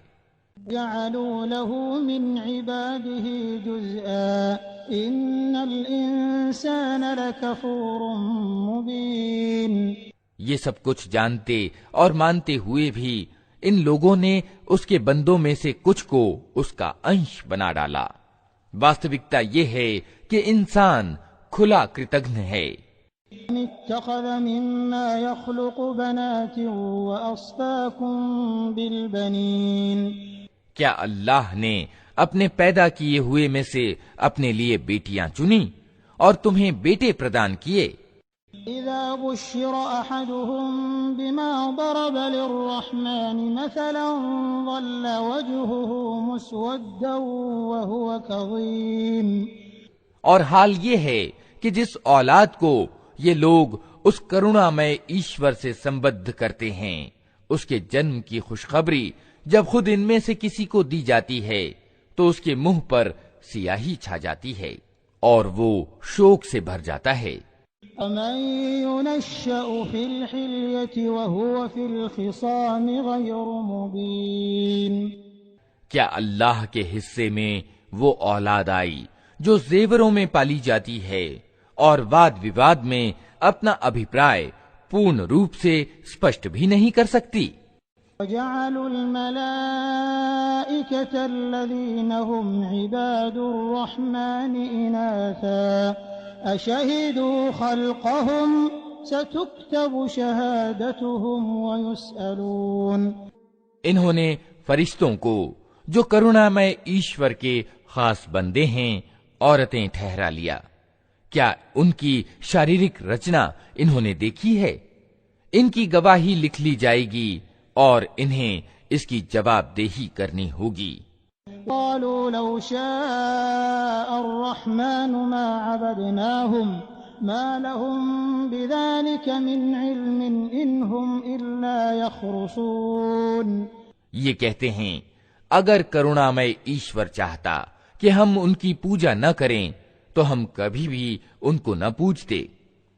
جعلوا له من عباده جزءا إن الإنسان لكفور مبين، یہ سب کچھ جانتے اور مانتے ہوئے بھی ان لوگوں نے اس کے بندوں میں سے کچھ کو اس کا انش بنا ڈالا۔ واستوکتا یہ ہے کہ انسان کھلا کرتگن ہے۔ اتخذ مما يخلق بنات وأصفاكم بالبنين، کیا اللہ نے اپنے پیدا کیے ہوئے میں سے اپنے لیے بیٹیاں چنی اور تمہیں بیٹے پردان کیے؟ إذا بشر أحدهم بما ضرب للرحمن مثلا ظل وجهه مسودا وهو كظيم۔ اور حال یہ ہے کہ جس اولاد کو یہ لوگ اس کرونا میں ایشور سے سمبدھ کرتے ہیں، اس کے جنم کی خوشخبری جب خود ان میں سے کسی کو دی جاتی ہے تو اس کے منہ پر سیاہی چھا جاتی ہے اور وہ شوق سے بھر جاتا ہے۔ أَمَن يُنَشَّأُ فِي الْحِلْيَةِ وَهُوَ فِي الْخِصَامِ غَيْرُ مُبِينٍ۔ کیا اللہ کے حصے میں وہ اولاد آئی جو زیوروں میں پالی جاتی ہے اور واد وواد میں اپنا ابھیپرائے پورن روپ سے اسپشٹ بھی نہیں کر سکتی؟ وَجَعَلُوا الْمَلَائِكَةَ الَّذِينَ هُمْ عِبَادُ الرَّحْمَنِ إِنَاثًا أَشَهِدُوا خَلْقَهُمْ سَتُكْتَبُ شَهَادَتُهُمْ وَيُسْأَلُونَ۔ انہوں نے فرشتوں کو جو کرونا میں ایشور کے خاص بندے ہیں عورتیں ٹھہرا لیا۔ کیا ان کی شاریرک رچنا انہوں نے دیکھی ہے؟ ان کی گواہی لکھ لی جائے گی اور انہیں اس کی جواب دہی کرنی ہوگی۔ قالوا لو شاء الرحمن ما عبدناهم ما لهم بذلك من علم إن هم إلا يخرصون۔ یہ کہتے ہیں اگر کرونا میں ایشور چاہتا کہ ہم ان کی پوجا نہ کریں تو ہم کبھی بھی ان کو نہ پوجتے۔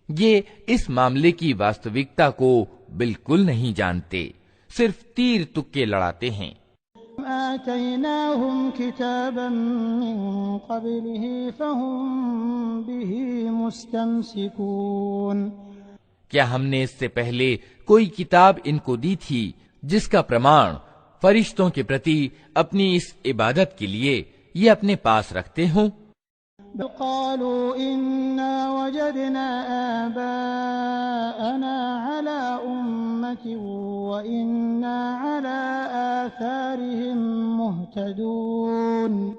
یہ اس معاملے کی واستوکتا کو بالکل نہیں جانتے، صرف تیر تکے لڑاتے ہیں۔ آتيناهم كتابا من قبله فهم به مستمسكون۔ کیا ہم نے اس سے پہلے کوئی کتاب ان کو دی تھی جس کا پرمان فرشتوں کے پرتی اپنی اس عبادت کے لیے یہ اپنے پاس رکھتے ہوں؟ قالوا إنا وجدنا آباءنا على أمة وإنا على آثارهم مهتدون۔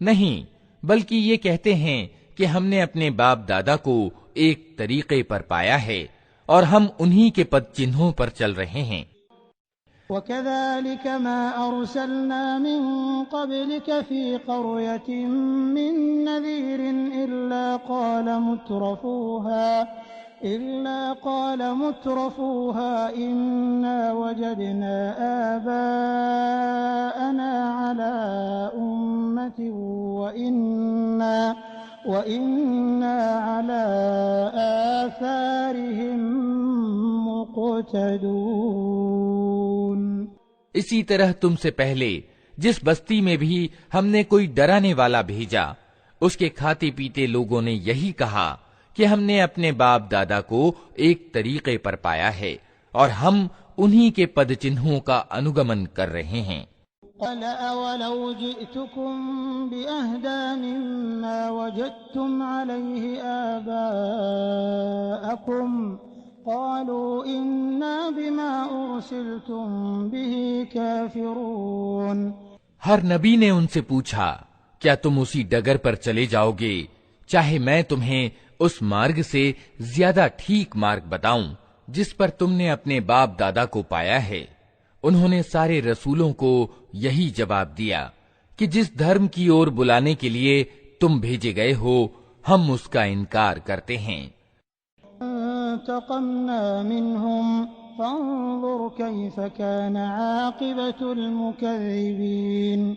نہیں، بلکہ یہ کہتے ہیں کہ ہم نے اپنے باپ دادا کو ایک طریقے پر پایا ہے اور ہم انہی کے پد چنہوں پر چل رہے ہیں۔ وَكَذَلِكَ مَا أَرْسَلْنَا مِن قَبْلِكَ فِي قَرْيَةٍ مِّن نَّذِيرٍ إِلَّا قَالَ مُتْرَفُوهَا إِنَّا وَجَدْنَا آبَاءَنَا عَلَىٰ أُمَّةٍ وَإِنَّا عَلَىٰ آثَارِهِم مُقْتَدُونَ۔ اسی طرح تم سے پہلے جس بستی میں بھی ہم نے کوئی ڈرانے والا بھیجا، اس کے کھاتے پیتے لوگوں نے یہی کہا کہ ہم نے اپنے باپ دادا کو ایک طریقے پر پایا ہے اور ہم انہی کے پد چنہوں کا انوگمن کر رہے ہیں۔ قَالَ أَوَلَوْ جِئْتُكُم بِأَهْدَىٰ مِمَّا وَجَدتُّمْ عَلَيْهِ آبَاءَكُمْ قَالُوا إِنَّا بِمَا أُرْسِلْتُم بِهِ كَافِرُونَ۔ ہر نبی نے ان سے پوچھا کیا تم اسی ڈگر پر چلے جاؤ گے چاہے میں تمہیں اس مارگ سے زیادہ ٹھیک مارگ بتاؤں جس پر تم نے اپنے باپ دادا کو پایا ہے؟ انہوں نے سارے رسولوں کو یہی جواب دیا کہ جس دھرم کی اور بلانے کے لیے تم بھیجے گئے ہو ہم اس کا انکار کرتے ہیں۔ انتقمنا منهم فانظر كيف كان عاقبة المكذبين۔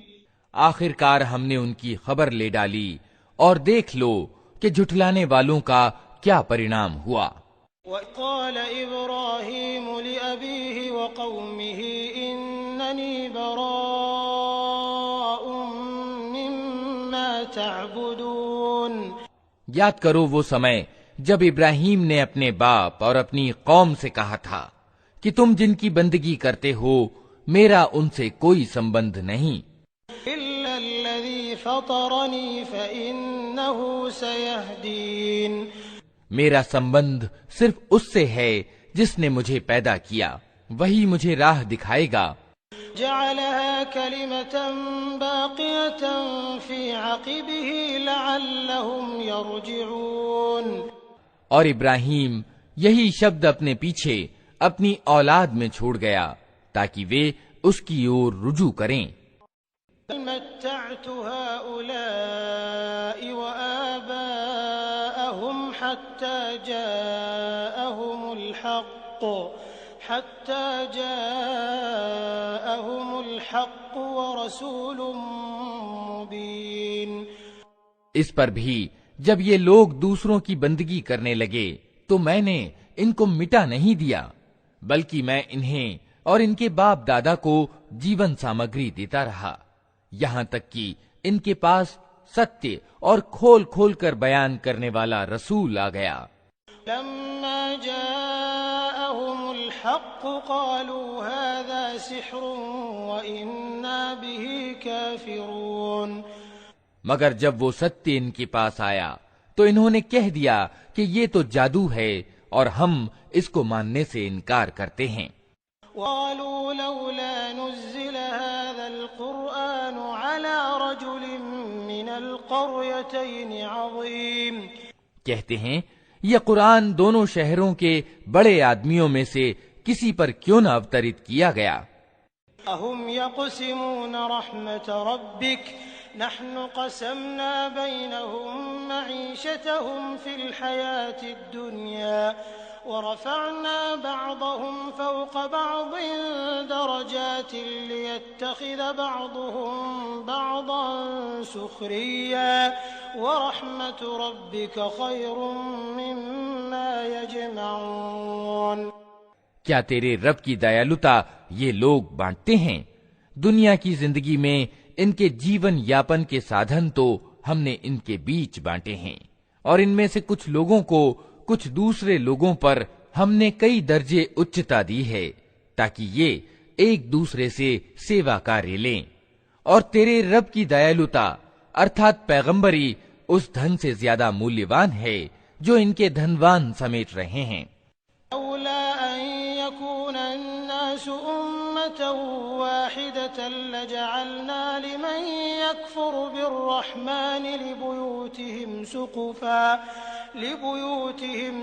آخر کار ہم نے ان کی خبر لے ڈالی اور دیکھ لو کہ جھٹلانے والوں کا کیا پرینام ہوا۔ وقال إبراهيم لأبيه وقومه إنني براء مما تعبدون۔ یاد کرو وہ سمے جب ابراہیم نے اپنے باپ اور اپنی قوم سے کہا تھا کہ تم جن کی بندگی کرتے ہو میرا ان سے کوئی سمبند نہیں، إلا الذي فطرني فإنه سيهدين۔ میرا سمبند صرف اس سے ہے جس نے مجھے پیدا کیا، وہی مجھے راہ دکھائے گا۔ جعلها كلمة باقية في عقبه لعلهم يرجعون۔ اور ابراہیم یہی شبد اپنے پیچھے اپنی اولاد میں چھوڑ گیا تاکہ وہ اس کی اور رجوع کریں۔ متعت هؤلاء وآباءهم حتى جاءهم الحق ورسول مبين۔ اس پر بھی جب یہ لوگ دوسروں کی بندگی کرنے لگے تو میں نے ان کو مٹا نہیں دیا، بلکہ میں انہیں اور ان کے باپ دادا کو جیون سامگری دیتا رہا، یہاں تک کہ ان کے پاس ستیہ اور کھول کھول کر بیان کرنے والا رسول آ گیا۔ لما جاءهم الحق قالوا هذا سحر وإنا به كافرون۔ مگر جب وہ ستیہ ان کے پاس آیا تو انہوں نے کہہ دیا کہ یہ تو جادو ہے اور ہم اس کو ماننے سے انکار کرتے ہیں۔ قالوا لولا نزل هذا القرآن على رجل من القريتين عظيم۔ کہتے ہیں یہ قرآن دونوں شہروں کے بڑے آدمیوں میں سے کسی پر کیوں نہ اوترت کیا گیا۔ اهم يقسمون رحمت ربك نحن قسمنا بينهم معيشتهم في الحياة الدنيا ورفعنا بعضهم فوق بعض درجات ليتخذ بعضهم بعضا سخريا ورحمة ربك خير مما يجمعون۔ کیا تیرے رب کی دیالوتا یہ لوگ بانٹتے ہیں؟ دنیا کی زندگی میں ان کے جیون یاپن کے سادھن تو ہم نے ان کے بیچ بانٹے ہیں، اور ان میں سے کچھ لوگوں کو کچھ دوسرے لوگوں پر ہم نے کئی درجے اچتا دی ہے تاکہ یہ ایک دوسرے سے سیوا کاری لیں، اور تیرے رب کی دیالوتا ارتھات پیغمبری اس دھن سے زیادہ مولیوان ہے جو ان کے دھنوان سمیٹ رہے ہیں۔ لولا أن يكون الناس أمة واحدة لجعلنا لمن يكفر بالرحمن لبيوتهم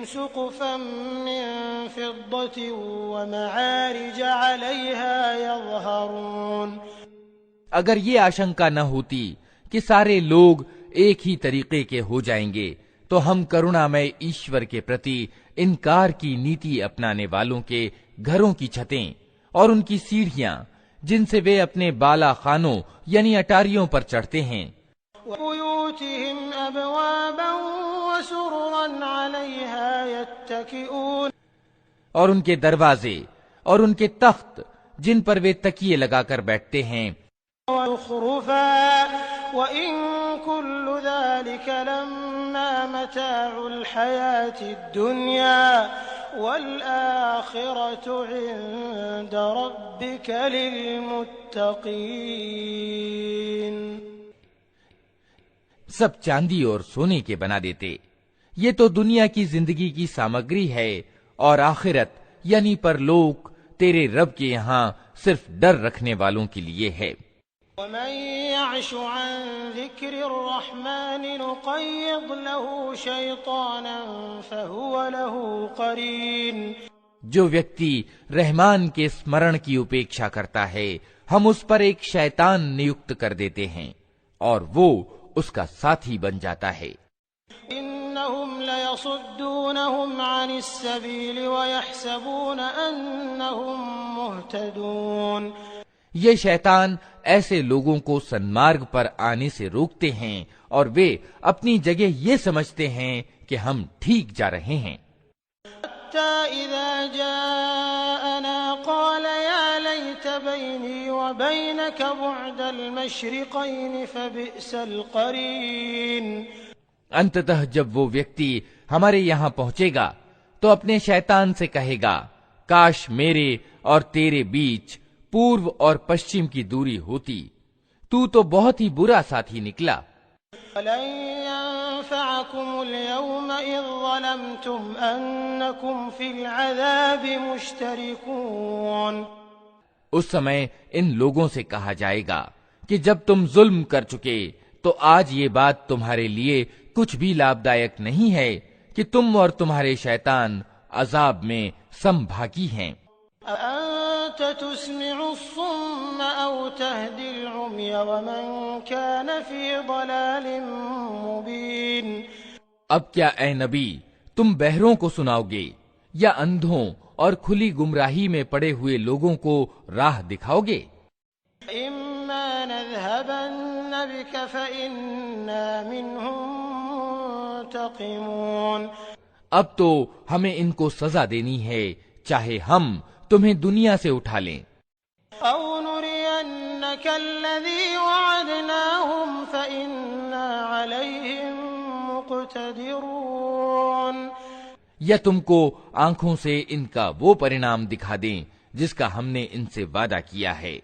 سقفا من فضة ومعارج عليها يظهرون۔ اگر یہ آشنکا نہ ہوتی کہ سارے لوگ ایک ہی طریقے کے ہو جائیں گے تو ہم کرونا میں ایشور کے پرتی انکار کی نیتی اپنانے والوں کے گھروں کی چھتیں اور ان کی سیڑھیاں جن سے وہ اپنے بالا خانوں یعنی اٹاریوں پر چڑھتے ہیں، وبيوتهم أبوابا وسررا عليها يتكئون، اور ان کے دروازے اور ان کے تخت جن پر وہ تکیے لگا کر بیٹھتے ہیں، وزخرفا وإن كل ذلك لما متاع الحياة الدنيا والآخرة عند ربك للمتقين۔ سب چاندی اور سونے کے بنا دیتے، یہ تو دنیا کی زندگی کی سامگری ہے، اور آخرت یعنی پرلوک تیرے رب کے یہاں صرف ڈر رکھنے والوں کے لیے ہے۔ ومن يعش عن ذكر الرحمن نقيض له شيطانا فهو له قرين۔ جو ویکتی رحمان کے اسمرن کی اپیکشا کرتا ہے ہم اس پر ایک شیطان نیوکت کر دیتے ہیں اور وہ اس کا ساتھی بن جاتا ہے۔ انہم لیصدونہم عن السبیل ویحسبون انہم مہتدون۔ یہ شیطان ایسے لوگوں کو سنمارگ پر آنے سے روکتے ہیں اور وہ اپنی جگہ یہ سمجھتے ہیں کہ ہم ٹھیک جا رہے ہیں۔ حتی اذا جاءنا قال یا لیت بینی وبینک بعد المشرقین فبئس القرین۔ انتتہ جب وہ ویکتی ہمارے یہاں پہنچے گا تو اپنے شیطان سے کہے گا کاش میرے اور تیرے بیچ پورو اور پشچم کی دوری ہوتی، تو بہت ہی برا ساتھی نکلا۔ وَلَن يَنفَعَكُمُ الْيَوْمَ إِذ ظَلَمْتُمْ أَنَّكُمْ فِي الْعَذَابِ مُشْتَرِكُونَ۔ اس سمے ان لوگوں سے کہا جائے گا کہ جب تم ظلم کر چکے تو آج یہ بات تمہارے لیے کچھ بھی لابھدایک نہیں ہے کہ تم اور تمہارے شیطان عذاب میں سمبھاگی ہیں۔ أأنت تسمع الصم أو تهدي العمي ومن كان في ضلال مبين۔ اب کیا اے نبی تم بہروں کو سناؤ گے یا اندھوں اور کھلی گمراہی میں پڑے ہوئے لوگوں کو راہ دکھاؤ گے؟ إما نذهبن بك فإنا منهم منتقمون۔ اب تو ہمیں ان کو سزا دینی ہے، چاہے ہم تمہیں دنیا سے اٹھا لیں۔ أو نرينك الذي وعدناهم فإنا عليهم مقتدرون۔ یا تم کو آنکھوں سے ان کا وہ پرینام دکھا دیں جس کا ہم نے ان سے وعدہ کیا ہے،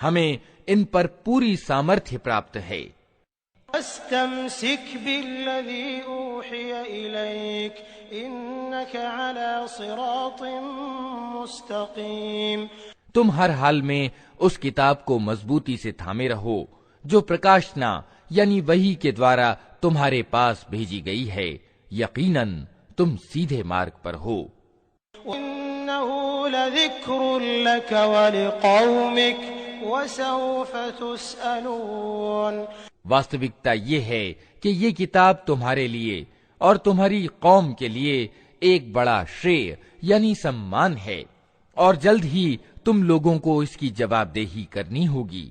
ہمیں ان پر پوری سامرتھ پراپت ہے۔ فاستمسك بالذي أوحي إليك إنك على صراط مستقيم۔ تم ہر حال میں اس کتاب کو مضبوطی سے تھامے رہو جو پرکاشنا یعنی وحی کے دوارا تمہارے پاس بھیجی گئی ہے، یقیناً تم سیدھے مارگ پر ہو۔ إنه لذكر لك ولقومك وسوف تسألون۔ واستوکتا یہ ہے کہ یہ کتاب تمہارے لیے اور تمہاری قوم کے لیے ایک بڑا شرے یعنی سمان ہے، اور جلد ہی تم لوگوں کو اس کی جواب دہی کرنی ہوگی۔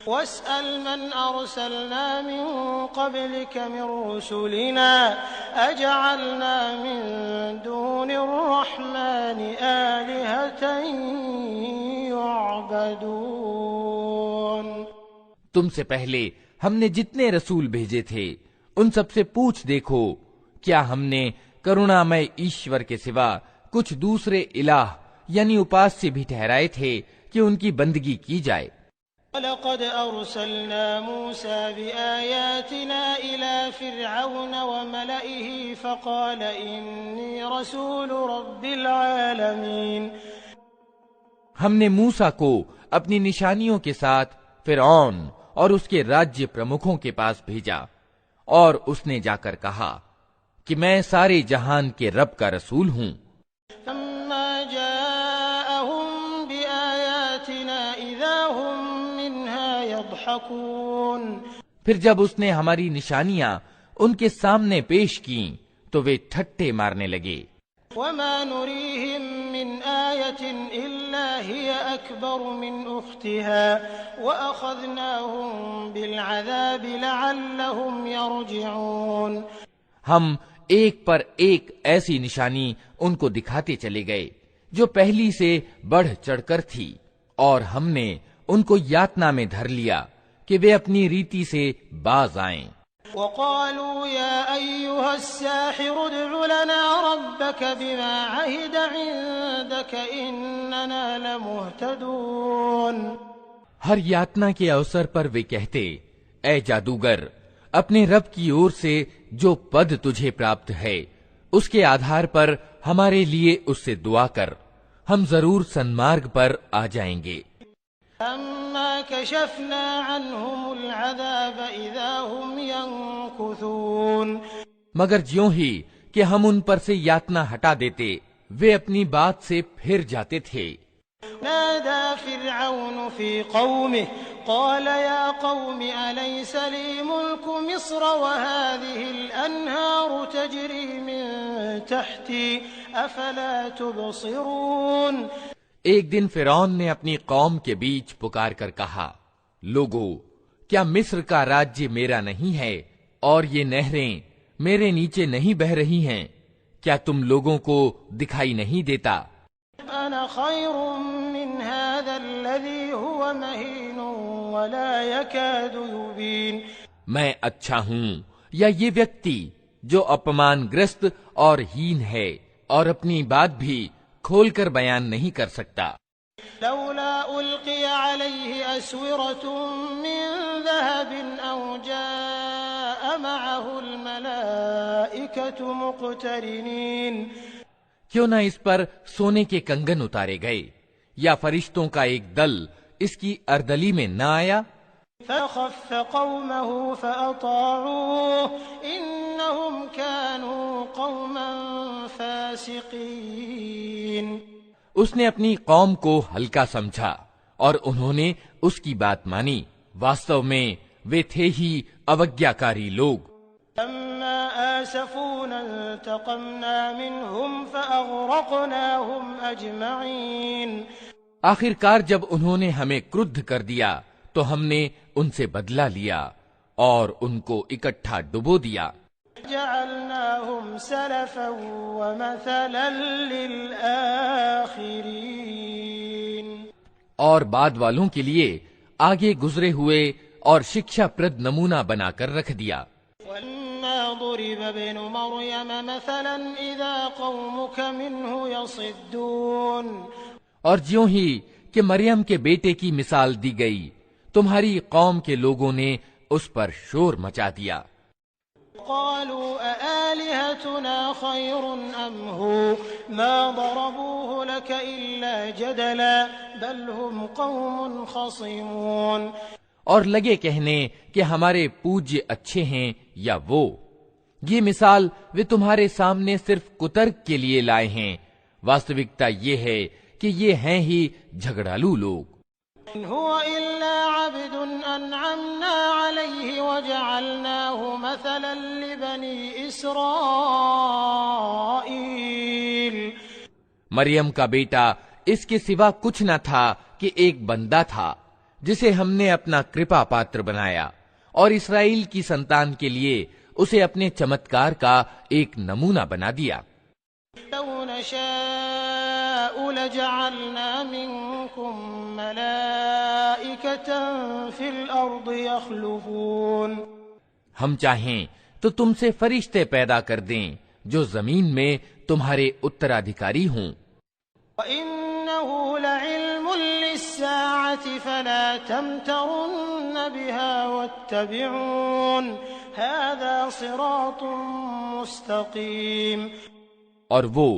واسأل من أرسلنا من قبلك من رسلنا أجعلنا من دون الرحمن آلهة يعبدون۔ تم سے پہلے ہم نے جتنے رسول بھیجے تھے ان سب سے پوچھ دیکھو، کیا ہم نے کرونامئے ایشور کے سوا کچھ دوسرے الہ یعنی اپاسیہ بھی ٹھہرائے تھے کہ ان کی بندگی کی جائے؟ وَلَقَدْ أَرْسَلْنَا مُوسَى بِآيَاتِنَا إِلَى فِرْعَوْنَ وَمَلَئِهِ فَقَالَ إِنِّي رَسُولُ رَبِّ الْعَالَمِينَ۔ ہم نے موسیٰ کو اپنی نشانیوں کے ساتھ فرعون اور اس کے راجیہ پرمکھوں کے پاس بھیجا، اور اس نے جا کر کہا کہ میں سارے جہان کے رب کا رسول ہوں۔ فَلَمَّا جَاءَهُم بِآيَاتِنَا إِذَا هُم مِّنْهَا يَضْحَكُونَ۔ پھر جب اس نے ہماری نشانیاں ان کے سامنے پیش کیں تو وہ ٹھٹے مارنے لگے۔ وَمَا نُرِيهِم مِّنْ آيَةٍ إِلَّا هِيَ أَكْبَرُ مِنْ أُخْتِهَا وَأَخَذْنَاهُم بِالْعَذَابِ لَعَلَّهُمْ يَرْجِعُونَ۔ ہم ایک پر ایک ایسی نشانی ان کو دکھاتے چلے گئے جو پہلی سے بڑھ چڑھ کر تھی، اور ہم نے ان کو یاتنا میں دھر لیا کہ وہ اپنی ریتی سے باز آئیں۔ وقالوا يا أيها الساحر ادع لنا ربك بما عهد عندك إننا لمهتدون۔ ہر یاتنا کے اوسر پر وہ کہتے، اے جادوگر، اپنے رب کی اور سے جو پد تجھے پراپت ہے اس کے آدھار پر ہمارے لیے اس سے دعا کر، ہم ضرور سنمارگ پر آ جائیں گے۔ فَلَمَّا كَشَفْنَا عَنْهُمُ الْعَذَابَ إِذَا هُمْ يَنكُثُونَ۔ مگر جیوں ہی کہ ہم ان پر سے یاتنا ہٹا دیتے وہ اپنی بات سے پھر جاتے تھے۔ نادى فرعون في قومه قال يا قوم أليس لي ملك مصر وهذه الأنهار تجري من تحتي أفلا تبصرون۔ ایک دن فرعون نے اپنی قوم کے بیچ پکار کر کہا، لوگو، کیا مصر کا راجیہ میرا نہیں ہے اور یہ نہریں میرے نیچے نہیں بہہ رہی ہیں؟ کیا تم لوگوں کو دکھائی نہیں دیتا؟ أنا خير من هذا الذي هو مهين ولا يكاد يبين۔ میں اچھا ہوں یا یہ ویکتی جو اپمان گرست اور ہین ہے اور اپنی بات بھی کھول کر بیان نہیں کر سکتا۔ لولا ألقي عليه أسورة من ذهب أو جاء معه الملائكة مقترنين۔ کیوں نہ اس پر سونے کے کنگن اتارے گئے یا فرشتوں کا ایک دل اس کی اردلی میں نہ آیا؟ فخف قومه فأطاعوه إن إنهم كانوا قوما فاسقين. اس نے اپنی قوم کو ہلکا سمجھا اور انہوں نے اس کی بات مانی. واستو میں وہ تھے ہی اوگیاکاری لوگ. لما آسفونا انتقمنا منهم فأغرقناهم أجمعين. آخر کار جب انہوں نے ہمیں کرودھ کر دیا تو ہم نے ان سے بدلہ لیا اور ان کو اکٹھا ڈبو دیا. جعلناهم سلفا ومثلا للآخرين. اور بعد والوں کے لیے آگے گزرے ہوئے اور شکشا پرد نمونہ بنا کر رکھ دیا. وَأَنَّا ضُرِبَ ابْنُ مَرْيَمَ مَثَلًا إِذَا قَوْمُكَ مِنْهُ يَصِدُّونَ. اور جیوں ہی کہ مریم کے بیٹے کی مثال دی گئی تمہاری قوم کے لوگوں نے اس پر شور مچا دیا. قالوا أآلهتنا خير أم هو ما ضربوه لك إلا جدلا بل هم قوم خصمون. اور لگے کہنے کہ ہمارے پوجیہ اچھے ہیں یا وہ. یہ مثال وہ تمہارے سامنے صرف کترک کے لیے لائے ہیں. واستوکتا یہ ہے کہ یہ ہیں ہی جھگڑالو لوگ. إن هو إلا عبد أنعمنا عليه وجعلناه مثلا لبني إسرائيل. مریم کا بیٹا اس کے سوا کچھ نہ تھا کہ ایک بندہ تھا جسے ہم نے اپنا کرپا پاتر بنایا اور اسرائیل کی سنتان کے لیے اسے اپنے چمتکار کا ایک نمونہ بنا دیا. لو نشاء لجعلنا منكم ملائكة في الأرض يخلفون. ہم چاہیں تو تم سے فرشتے پیدا کر دیں جو زمین میں تمہارے اترادھکاری ہوں. وَإِنَّهُ لَعِلْمٌ لِلسَّاعَةِ فَلَا تَمْتَرُنَّ بِهَا وَاتَّبِعُونَ هَذَا صِرَاطٌ مُسْتَقِيم. اور وہ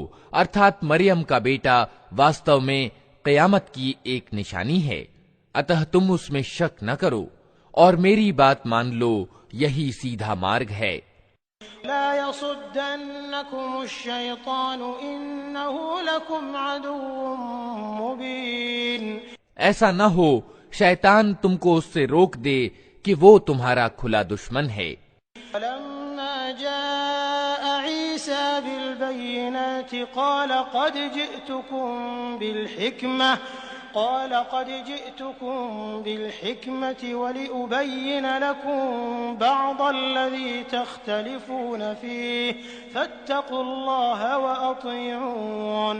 ارتھات مریم کا بیٹا واستو میں قیامت کی ایک نشانی ہے. اتہ تم اس میں شک نہ کرو اور میری بات مان لو، یہی سیدھا مارگ ہے. لا يصدنكم الشيطان إنه لكم عدو مبين. ایسا نہ ہو شیطان تم کو اس سے روک دے کہ وہ تمہارا کھلا دشمن ہے. فلما جاء عيسى بالبينات قال قد جئتكم بالحكمة ولأبين لكم بعض الذي تختلفون فيه فاتقوا الله وأطيعون.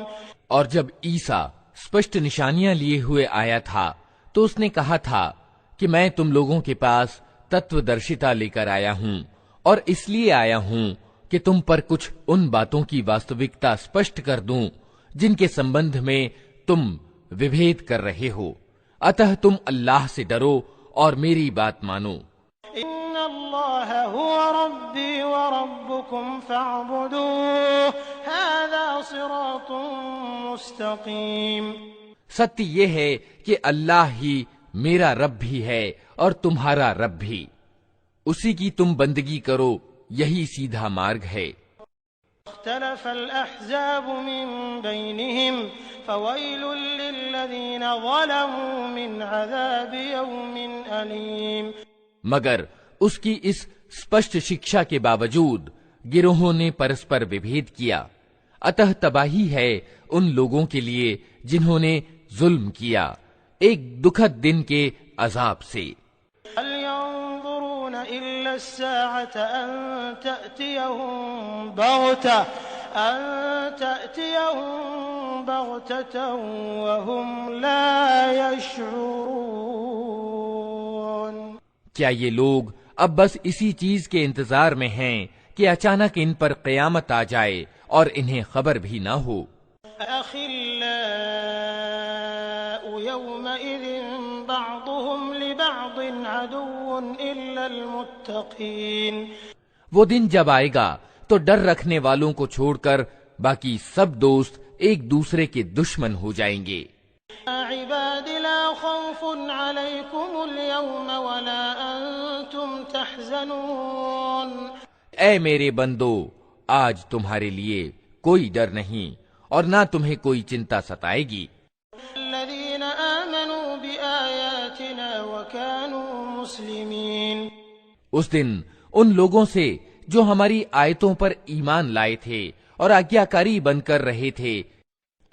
اور جب عیسیٰ اسپشٹ نشانیاں لیے ہوئے آیا تھا تو اس نے کہا تھا کہ میں تم لوگوں کے پاس تتو درشتا لے کر آیا ہوں اور اس لیے آیا ہوں کہ تم پر کچھ ان باتوں کی واستوکتا اسپشٹ کر دوں جن کے سمبندھ میں تم وبھید کر رہے ہو. اتہ تم اللہ سے ڈرو اور میری بات مانو. ان اللہ هو ربی وربکم فاعبدوه هذا صراط مستقیم. ستیہ یہ ہے کہ اللہ ہی میرا رب بھی ہے اور تمہارا رب بھی، اسی کی تم بندگی کرو، یہی سیدھا مارگ ہے. اختلف الأحزاب من بينهم فويل للذين ظلموا من عذاب يوم أليم. مگر اس کی اس اسپشٹ شکشا کے باوجود گروہوں نے پرسپر وبھید کیا. اتہ تباہی ہے ان لوگوں کے لیے جنہوں نے ظلم کیا ایک دکھد دن کے عذاب سے. هل ينظرون إلا الساعة أن تأتيهم بغتة وهم لا يشعرون. کیا یہ لوگ اب بس اسی چیز کے انتظار میں ہیں کہ اچانک ان پر قیامت آ جائے اور انہیں خبر بھی نہ ہو. الأخلاء يومئذ بعضهم لبعض عدو إلا المتقين. وہ دن جب آئے گا تو ڈر رکھنے والوں کو چھوڑ کر باقی سب دوست ایک دوسرے کے دشمن ہو جائیں گے. عباد لا خوف عليكم اليوم ولا أنتم تحزنون. اے میرے بندو، آج تمہارے لیے کوئی ڈر نہیں اور نہ تمہیں کوئی چنتا ستائے گی۔ الذين آمنوا بآياتنا وكانوا مسلمين۔ اس دن ان لوگوں سے جو ہماری آیتوں پر ایمان لائے تھے اور آگیاکاری بن کر رہے تھے،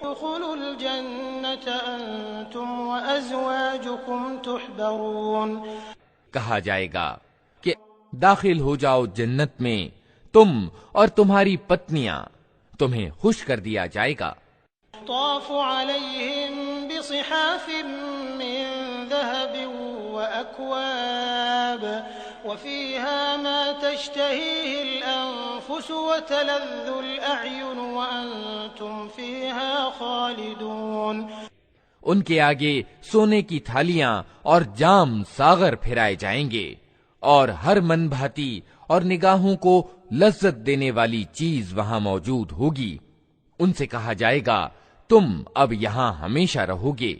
ادخلوا الجنة أنتم وأزواجكم تحبرون۔ کہا جائے گا کہ داخل ہو جاؤ جنت میں، تم اور تمہاری پتنیاں، تمہیں خوش کر دیا جائے گا۔ طاف عليهم بصحاف من ذهب وأكواب وفيها ما تشتهيه الأنفس وتلذ الأعين وأنتم فيها خالدون۔ ان کے آگے سونے کی تھالیاں اور جام ساغر پھرائے جائیں گے اور ہر من بھاتی اور نگاہوں کو لذت دینے والی چیز وہاں موجود ہوگی۔ ان سے کہا جائے گا تم اب یہاں ہمیشہ رہو گے۔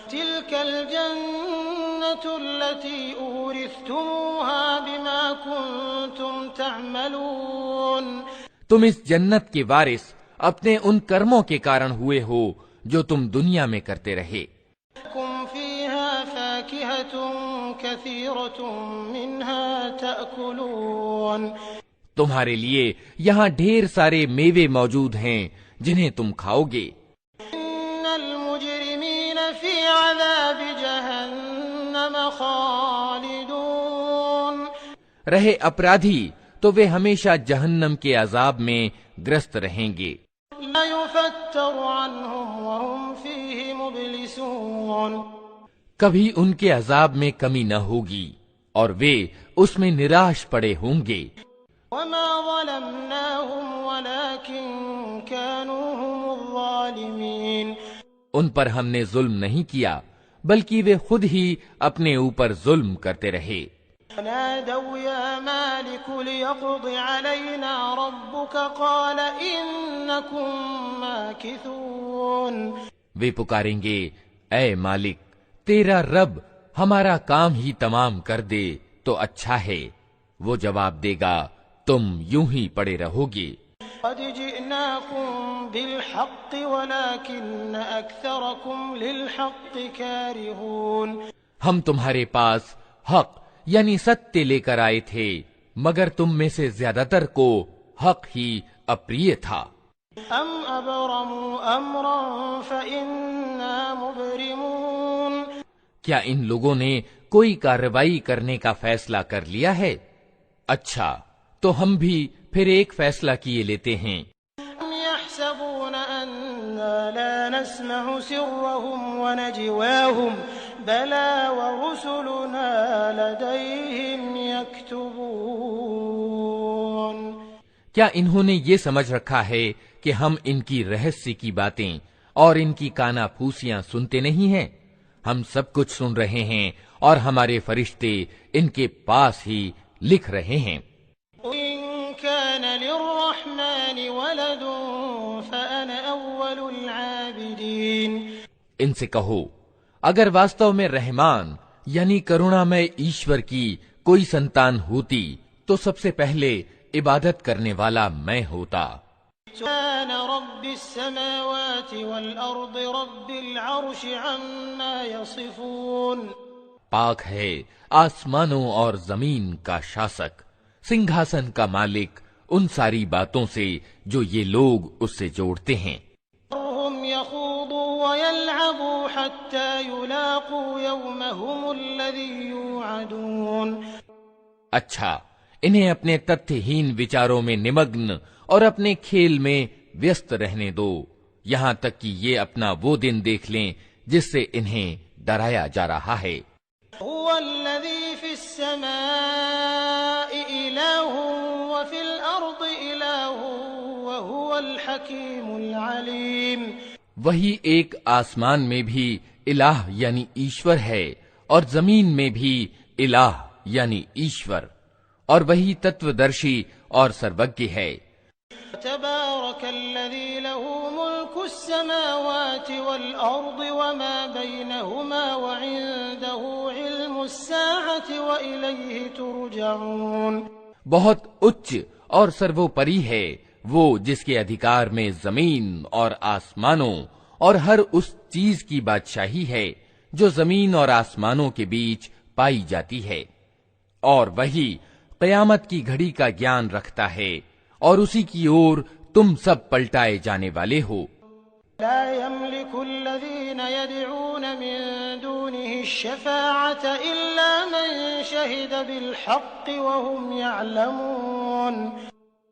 تلك الجنة التي أورثتموها بما كنتم تعملون۔ تم اس جنت کے وارث اپنے ان کرموں کے کارن ہوئے ہو جو تم دنیا میں کرتے رہے۔ لكم فيها فاكهة كثيرة منها تأكلون۔ تمہارے لیے یہاں ڈھیر سارے میوے موجود ہیں جنہیں تم کھاؤ گے۔ إن المجرمين في عذاب جهنم خالدون۔ رہے اپرادھی تو وہ ہمیشہ جہنم کے عذاب میں گرست رہیں گے۔ لا يفتر عنهم وهم فيه مبلسون۔ کبھی ان کے عذاب میں کمی نہ ہوگی اور وہ اس میں نراش پڑے ہوں گے۔ وما ظلمناهم ولكن كانوا هم الظالمين۔ ان پر ہم نے ظلم نہیں کیا بلکہ وہ خود ہی اپنے اوپر ظلم کرتے رہے۔ نادوا يا مالك ليقض علينا ربك قال إنكم ماكثون۔ وہ پکاریں گے اے مالک، تیرا رب ہمارا کام ہی تمام کر دے تو اچھا ہے۔ وہ جواب دے گا تم یوں ہی پڑے رہو گے۔ قد جئناكم بالحق ولكن أكثركم للحق كارهون۔ ہم تمہارے پاس حق یعنی ستیہ لے کر آئے تھے مگر تم میں سے زیادہ تر کو حق ہی اپریہ تھا۔ ام ابرموا امرا فإنا مبرمون۔ کیا ان لوگوں نے کوئی کارروائی کرنے کا فیصلہ کر لیا ہے؟ اچھا تو ہم بھی پھر ایک فیصلہ کیے لیتے ہیں۔ ام يحسبون أنا لا نسمع سرهم ونجواهم بلى ورسلنا لديهم يكتبون۔ کیا انہوں نے یہ سمجھ رکھا ہے کہ ہم ان کی رہسیہ کی باتیں اور ان کی کانا پھوسیاں سنتے نہیں ہیں؟ ہم سب کچھ سن رہے ہیں اور ہمارے فرشتے ان کے پاس ہی لکھ رہے ہیں۔ إن كان للرحمن ولد فأنا أول العابدين۔ ان سے کہو اگر واستو میں رحمان یعنی کرونا میں ایشور کی کوئی سنتان ہوتی تو سب سے پہلے عبادت کرنے والا میں ہوتا۔ سبحان رب السماوات والأرض رب العرش عما يصفون۔ پاک ہے آسمانوں اور زمین کا شاسک، سنگھاسن کا مالک ان ساری باتوں سے جو یہ لوگ اس سے جوڑتے ہیں۔ هم يخوضوا ويلعبوا حتى يلاقوا يومهم الذي يوعدون۔ اچھا انہیں اپنے تتھہین وچاروں میں نمگن اور اپنے کھیل میں ویست رہنے دو یہاں تک کہ یہ اپنا وہ دن دیکھ لیں جس سے انہیں ڈرایا جا رہا ہے۔ هو الذي في السماء إله وفي الأرض إله وهو الحكيم العليم۔ وہی ایک آسمان میں بھی الہ یعنی ایشور ہے اور زمین میں بھی الہ یعنی ایشور، اور وہی تتودرشی اور سروگی ہے۔ تبارك الذي له ملك السماوات والأرض وما بينهما وعنده علم الساعة وإليه ترجعون۔ بہت اچ اور سروپری ہے وہ جس کے ادھیکار میں زمین اور آسمانوں اور ہر اس چیز کی بادشاہی ہے جو زمین اور آسمانوں کے بیچ پائی جاتی ہے، اور وہی قیامت کی گھڑی کا گیان رکھتا ہے، اور اسی کی اور تم سب پلٹائے جانے والے ہو۔ لا يملك الذين يدعون من دونه الشفاعة إلا من شهد بالحق وهم يعلمون۔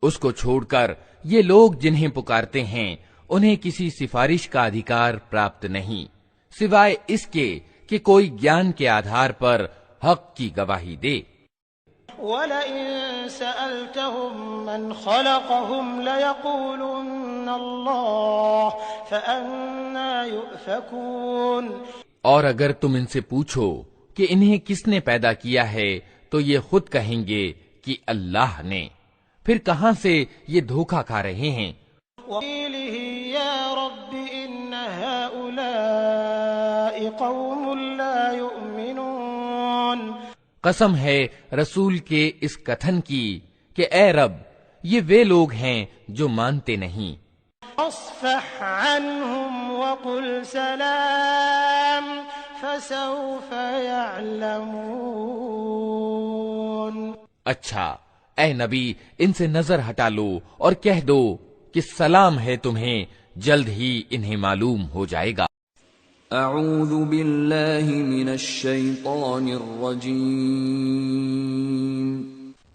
اس کو چھوڑ کر یہ لوگ جنہیں پکارتے ہیں انہیں کسی سفارش کا ادھیکار پراپت نہیں سوائے اس کے کہ کوئی گیان کے آدھار پر حق کی گواہی دے۔ وَلَئِن سَأَلْتَهُم مَّنْ خَلَقَهُمْ لَيَقُولُنَّ اللَّهُ فَأَنَّىٰ يُؤْفَكُونَ۔ اور اگر تم ان سے پوچھو کہ انہیں کس نے پیدا کیا ہے تو یہ خود کہیں گے کہ اللہ نے، پھر کہاں سے یہ دھوکہ کھا رہے ہیں۔ وَقِيلِهِ يَا رَبِّ إِنَّ هَٰؤُلَاءِ قَوْمٌ لَّا يُؤْمِنُونَ۔ قسم ہے رسول کے اس کتھن کی کہ اے رب یہ وہ لوگ ہیں جو مانتے نہیں۔ فاصفح عنهم وقل سلام فسوف يعلمون۔ اچھا اے نبی ان سے نظر ہٹا لو اور کہہ دو کہ سلام ہے تمہیں، جلد ہی انہیں معلوم ہو جائے گا۔ اعوذ باللہ من الشیطان الرجیم،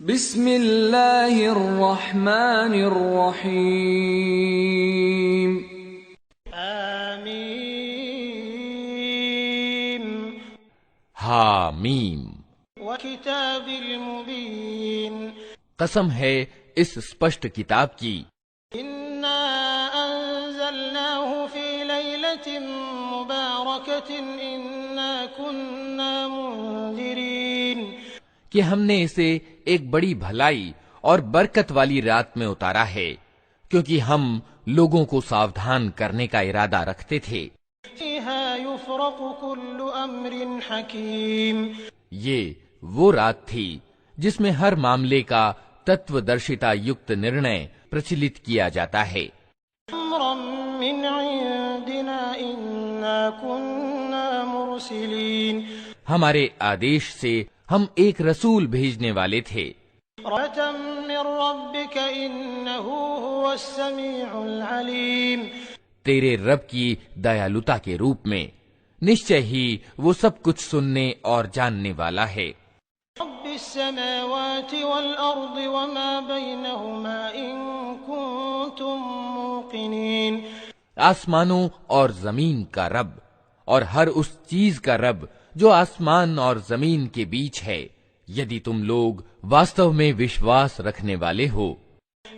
بسم اللہ الرحمن الرحیم۔ آمین۔ حامیم۔ وکتاب المبین۔ قسم ہے اس اسپشٹ کتاب کی۔ انا انزلناه فی لیلۃ مبارکۃ انا كنا منذرین، کہ ہم نے اسے ایک بڑی بھلائی اور برکت والی رات میں اتارا ہے کیونکہ ہم لوگوں کو ساودھان کرنے کا ارادہ رکھتے تھے۔ فیہا یفرق کل امر حکیم، یہ وہ رات تھی جس میں ہر معاملے کا تتو درشتا یکت نرنے پرچلت کیا جاتا ہے۔ امرا من عندنا انا كنا مرسلین، ہمارے آدیش سے ہم ایک رسول بھیجنے والے تھے۔ رحمة من ربك انه هو السمیع العلیم، تیرے رب کی دیالوتا کے روپ میں، نشچے ہی وہ سب کچھ سننے اور جاننے والا ہے۔ رب السماوات والارض وما بينهما ان كنتم موقنین، آسمانوں اور زمین کا رب اور ہر اس چیز کا رب جو آسمان اور زمین کے بیچ ہے، یدی تم لوگ واستو میں وشواس رکھنے والے ہو۔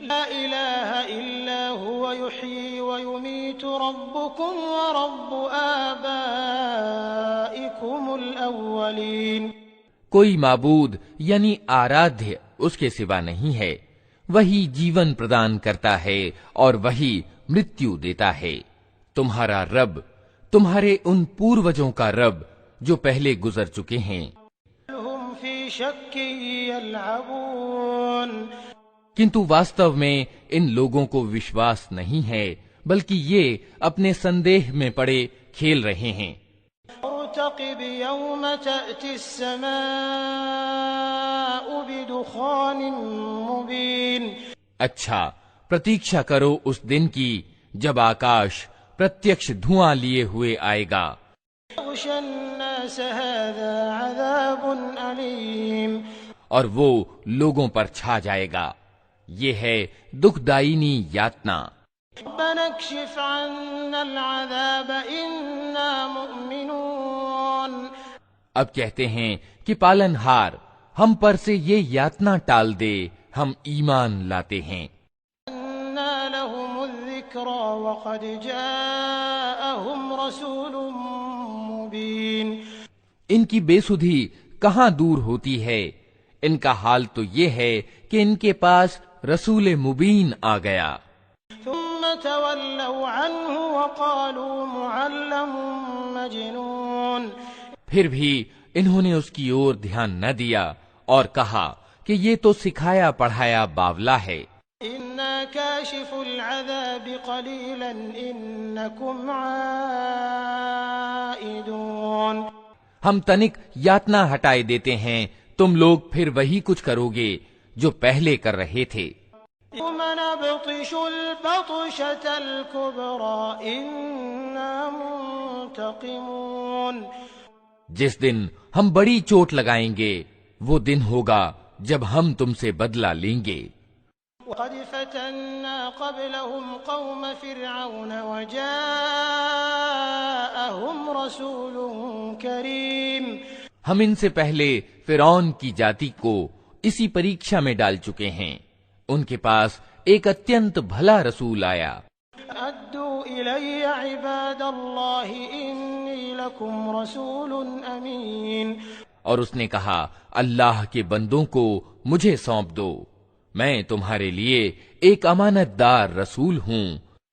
لا الہ الا هو یحیی ویمیت ربکم ورب آبائکم الاولین، کوئی معبود یعنی آرادھیہ اس کے سوا نہیں ہے، وہی جیون پردان کرتا ہے اور وہی مرتیو دیتا ہے۔ تمہارا رب تمہارے ان پوروجوں کا رب جو پہلے گزر چکے ہیں۔ ہم فی شک یلعبون، کنتو واستو میں ان لوگوں کو وشواس نہیں ہے بلکہ یہ اپنے سندیہ میں پڑے کھیل رہے ہیں۔ ارتقب یوم تأتی السماء بدخان مبین، اچھا پرتیکشا کرو اس دن کی جب آکاش پرتیکش دھواں لیے ہوئے آئے گا۔ یغشی الناس هذا عذاب علیم، اور وہ لوگوں پر چھا جائے گا، یہ ہے دکھ دائنی یاتنا۔ ربنا اکشف عنا العذاب انا مؤمنون، اب کہتے ہیں کہ پالن ہار ہم پر سے یہ یاتنا ٹال دے، ہم ایمان لاتے ہیں۔ انا لهم الذکری وقد جاءهم رسول مبین، ان کی بے سدھی کہاں دور ہوتی ہے، ان کا حال تو یہ ہے کہ ان کے پاس رسول مبین آ گیا۔ ثم تولوا عنه وقالوا معلم مجنون، پھر بھی انہوں نے اس کی اور دھیان نہ دیا اور کہا کہ یہ تو سکھایا پڑھایا باولا ہے، إنا كاشف العذاب قليلا إنكم عائدون. ہم تنک یاتنا ہٹائے دیتے ہیں، تم لوگ پھر وہی کچھ کرو گے جو پہلے کر رہے تھے. يوم نبطش البطشة الكبرى إنا منتقمون. جس دن ہم بڑی چوٹ لگائیں گے وہ دن ہوگا جب ہم تم سے بدلہ لیں گے. وقد فتنا قبلهم قوم فرعون وجاءهم رسول كريم. ہم ان سے پہلے فرعون کی جاتی کو اسی پریکشا میں ڈال چکے ہیں. ان کے پاس ایک اتینت بھلا رسول آیا. ادوا الی عباد اللہ انی لکم رسول امین. اور اس نے کہا اللہ کے بندوں کو مجھے سونپ دو، میں تمہارے لیے ایک امانت دار رسول ہوں.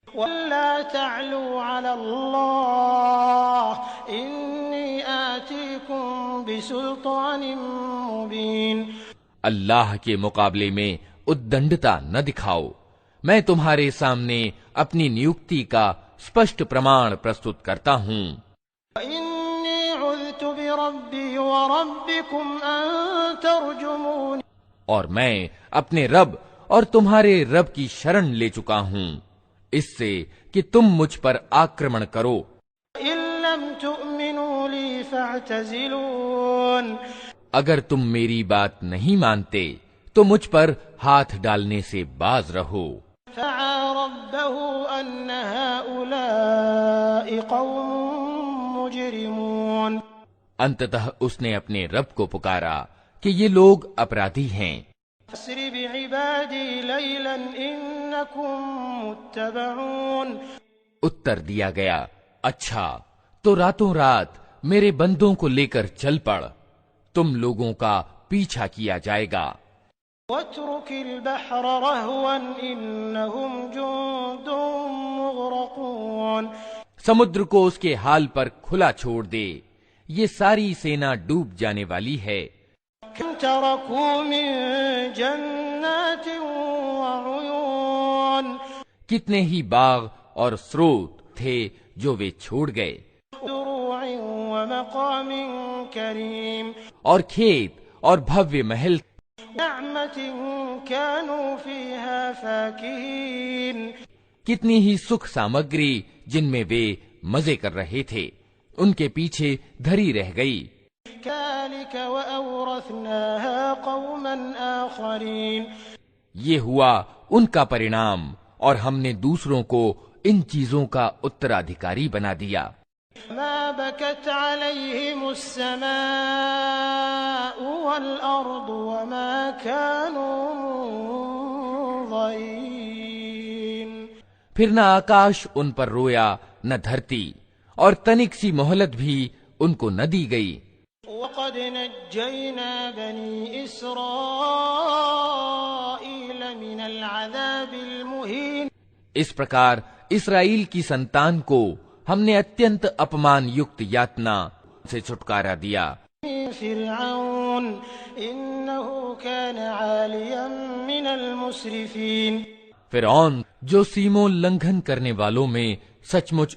ولا تعلوا علی اللہ انی آتیکم بسلطان مبین. اللہ کے مقابلے میں ادنڈتا نہ دکھاؤ، میں تمہارے سامنے اپنی نیوکتی کا اسپشٹ پرمان پرستت کرتا ہوں. انی عذت بربی وربکم ان ترجمون. اور میں اپنے رب اور تمہارے رب کی شرن لے چکا ہوں اس سے کہ تم مجھ پر آکرمن کرو. ان لم تؤمنوا لی فاعتزلون. اگر تم میری بات نہیں مانتے تو مجھ پر ہاتھ ڈالنے سے باز رہو. فدعا ربه ان هؤلاء قوم مجرمون. انتتہ اس نے اپنے رب کو پکارا کہ یہ لوگ اپرادھی ہیں. فاسر بعبادی لیلا انکم متبعون. اتر دیا گیا اچھا تو راتوں رات میرے بندوں کو لے کر چل پڑ، تم لوگوں کا پیچھا کیا جائے گا. واترك البحر رهوا انهم جند مغرقون. سمندر کو اس کے حال پر کھلا چھوڑ دے، یہ ساری سینا ڈوب جانے والی ہے. كم تركوا من جنات وعيون. کتنے ہی باغ اور سروت تھے جو وہ چھوڑ گئے، دروع ومقام کریم. اور کھیت اور بھویہ محل، نعمة كانوا فيها فاكهين. کتنی ہی سکھ سامگری جن میں وہ مزے کر رہے تھے ان کے پیچھے دھری رہ گئی. كذلك وأورثناها قوما آخرين. یہ ہوا ان کا پرینام اور ہم نے دوسروں کو ان چیزوں کا اترادھکاری بنا دیا. ما بكت عليهم السماء والأرض وما كانوا منظرين. پھر نہ آکاش ان پر رویا نہ دھرتی، اور تنک سی مہلت بھی ان کو نہ دی گئی. وقد نجينا بني إسرائيل من العذاب المهين. اس پرکار اسرائیل کی سنتان کو ہم نے اتینت اپمان یکت یاتنا سے چھٹکارا دیا. فرعون انه كان عاليا من المسرفين. فرعون جو سیموں لنگھن کرنے والوں میں سچ مچ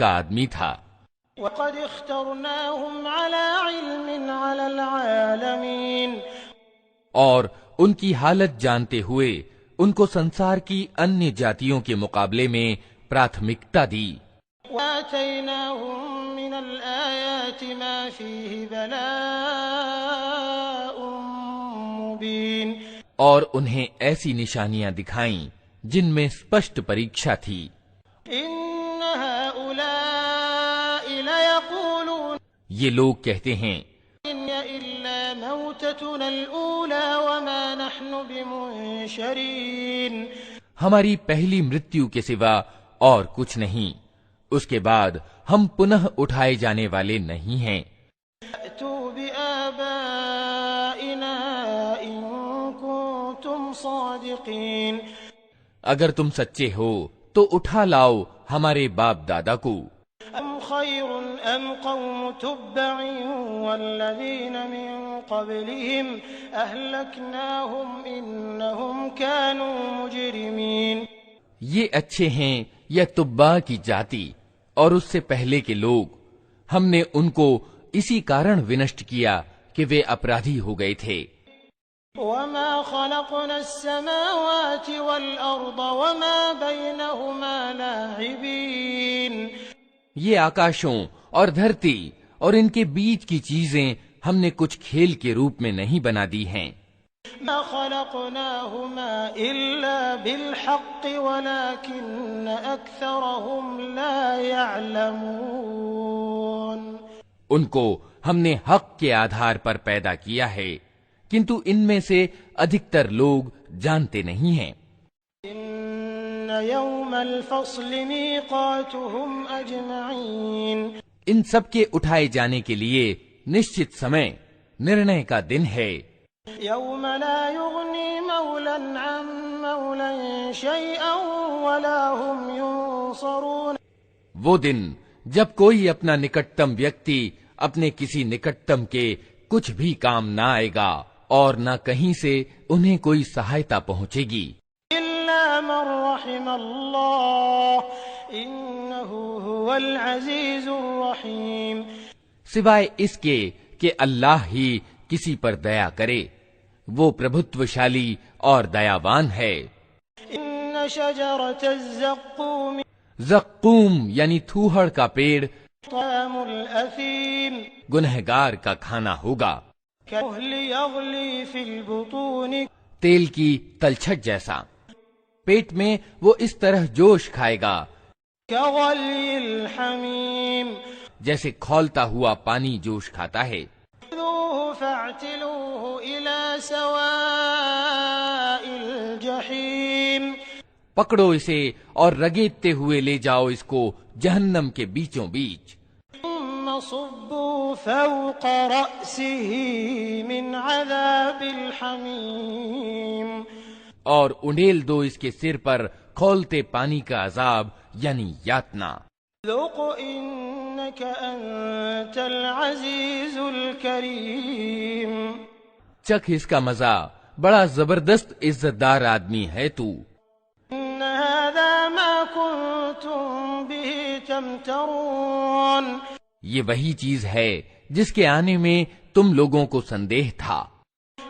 کا آدمی تھا. وقد اخترناهم على علم على العالمين. اور ان کی حالت جانتے ہوئے ان کو سنسار کی انیہ جاتیوں کے مقابلے میں پراتھمکتا دی. وآتيناهم من الآيات ما فيه بلاء مبين. اور انہیں ایسی نشانیاں دکھائیں جن میں اسپشٹ پریکشا تھی. إن هؤلاء ليقولون یہ لوگ کہتے ہیں إن إلا موتتنا الأولى وما نحن بمنشرين. ہماری پہلی مرتیو کے سوا اور کچھ نہیں، اس کے بعد ہم پنہ اٹھائے جانے والے نہیں ہیں. أتوا بآبائنا إن كنتم صادقين. اگر تم سچے ہو تو اٹھا لاؤ ہمارے باپ دادا کو. أم خير أم قوم تبع والذين من قبلهم أهلكناهم إنهم كانوا مجرمين۔ یہ اچھے ہیں یا تبا کی جاتی اور اس سے پہلے کے لوگ، ہم نے ان کو اسی کارن ونشٹ کیا کہ وہ اپرادھی ہو گئے تھے۔ وما خلقنا السماوات والأرض وما بينهما لاعبين۔ یہ آکاشوں اور دھرتی اور ان کے بیچ کی چیزیں ہم نے کچھ کھیل کے روپ میں نہیں بنا دی ہیں۔ ما خلقناهما إلا بالحق ولكن أكثرهم لا يعلمون۔ ان کو ہم نے حق کے آدھار پر پیدا کیا ہے، کنتو ان میں سے ادھکتر لوگ جانتے نہیں ہیں۔ إن يوم الفصل ميقاتهم أجمعين۔ ان سب کے اٹھائے جانے کے لیے نشچت سمے نرنے کا دن ہے۔ يوم لا يغني مولا عن مولا شيئا ولا هم ينصرون۔ وہ دن جب کوئی اپنا نکٹتم ویکتی اپنے کسی نکٹتم کے کچھ بھی کام نہ آئے گا اور نہ کہیں سے انہیں کوئی سہایتا پہنچے گی۔ إلا من رحم الله إنه هو العزيز الرحيم۔ سوائے اس کے کہ اللہ ہی کسی پر دیا کرے، وہ پربھتوشالی اور دیاوان ہے۔ إن شجرة الزقوم زقوم یعنی تھوہڑ کا پیڑ طعام الأثيم گنہگار کا کھانا ہوگا، كالمهل يغلي في البطون تیل کی تلچھٹ جیسا، پیٹ میں وہ اس طرح جوش کھائے گا كغلي الحميم۔ جیسے کھولتا ہوا پانی جوش کھاتا ہے۔ خذوه فاعتلوه إلى سواء الجحيم۔ پکڑو اسے اور رگیدتے ہوئے لے جاؤ اس کو جہنم کے بیچوں بیچ۔ ثم صبوا فوق رأسه من عذاب الحميم۔ اور انڈیل دو اس کے سر پر کھولتے پانی کا عذاب یعنی یاتنا۔ ذوق إنك أنت العزيز الكريم۔ چکھ اس کا مزہ، بڑا زبردست عزت دار آدمی ہے تو۔ إن هذا ما كنتم به تمترون۔ یہ وہی چیز ہے جس کے آنے میں تم لوگوں کو سندیہ تھا۔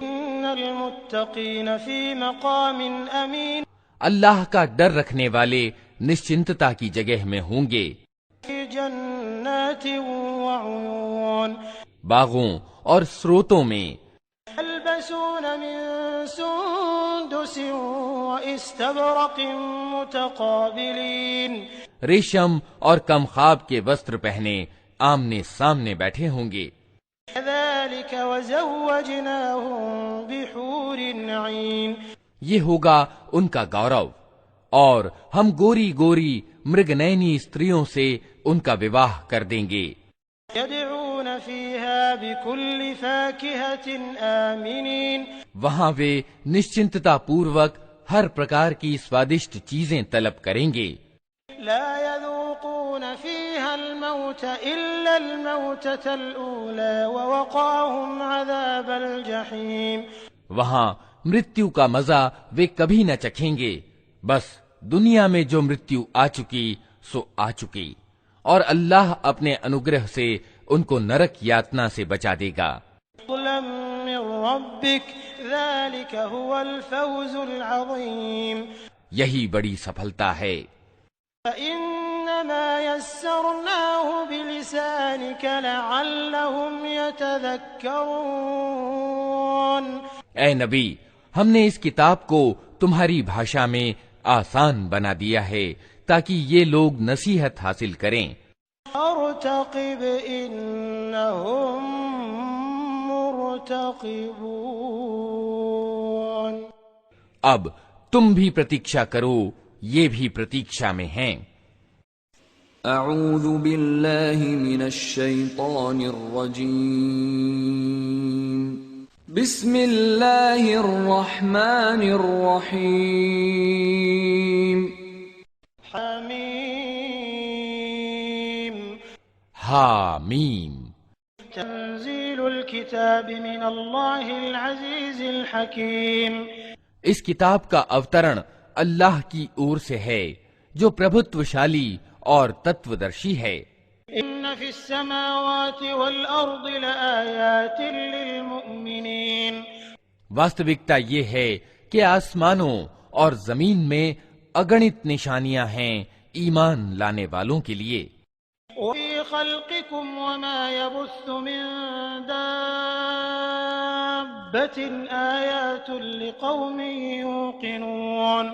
إن المتقين في مقام أمين۔ اللہ کا ڈر رکھنے والے نشچنتتا کی جگہ میں ہوں گے، في جنات وعيون۔ باغوں اور سروتوں میں۔ يلبسون من سندس واستبرق متقابلين۔ ریشم اور کم خواب کے وسطر پہنے آمنے سامنے بیٹھے ہوں گے۔ كذلك وزوجناهم بحور عين۔ یہ ہوگا ان کا گورو، اور ہم گوری گوری مرگنینی استریوں سے ان کا وواہ کر دیں گے۔ يدعون فيها بكل فاكهة آمنين۔ وہاں وہ نشچنتتا پوروک ہر پرکار کی سوادشٹ چیزیں طلب کریں گے۔ لا يذوقون فيها الموت إلا الموتة الأولى ووقاهم عذاب الجحيم۔ وہاں مرتیو کا مزہ وہ کبھی نہ چکھیں گے، بس دنیا میں جو مرتیو آ چکی سو آ چکی، اور اللہ اپنے انوگرہ سے ان کو نرک یاتنا سے بچا دے گا۔ فضلا من ربك ذلك هو الفوز العظيم۔ یہی بڑی سفلتا ہے۔ فإنما يسرناه بلسانك لعلهم يتذكرون۔ اے نبی، ہم نے اس کتاب کو تمہاری بھاشا میں آسان بنا دیا ہے تاکہ یہ لوگ نصیحت حاصل کریں۔ ارتقب انهم مرتقبون۔ اب تم بھی پرتیکشا کرو، یہ بھی پرتیکشا میں ہیں۔ اعوذ باللہ من الشیطان الرجیم، بسم اللہ الرحمن الرحیم۔ حمیم حامیم۔ تنزيل الكتاب من اللہ العزیز الحکیم۔ اس کتاب کا اوترن اللہ کی اور سے ہے جو پربھتوشالی اور تتودرشی ہے۔ ان فی السماوات والارض لآیات للمؤمنین۔ واستوکتا یہ ہے کہ آسمانوں اور زمین میں اگنت نشانیاں ہیں ایمان لانے والوں کے لیے۔ وفی خلقکم وما یبث من دابۃ آیات لقوم یوقنون۔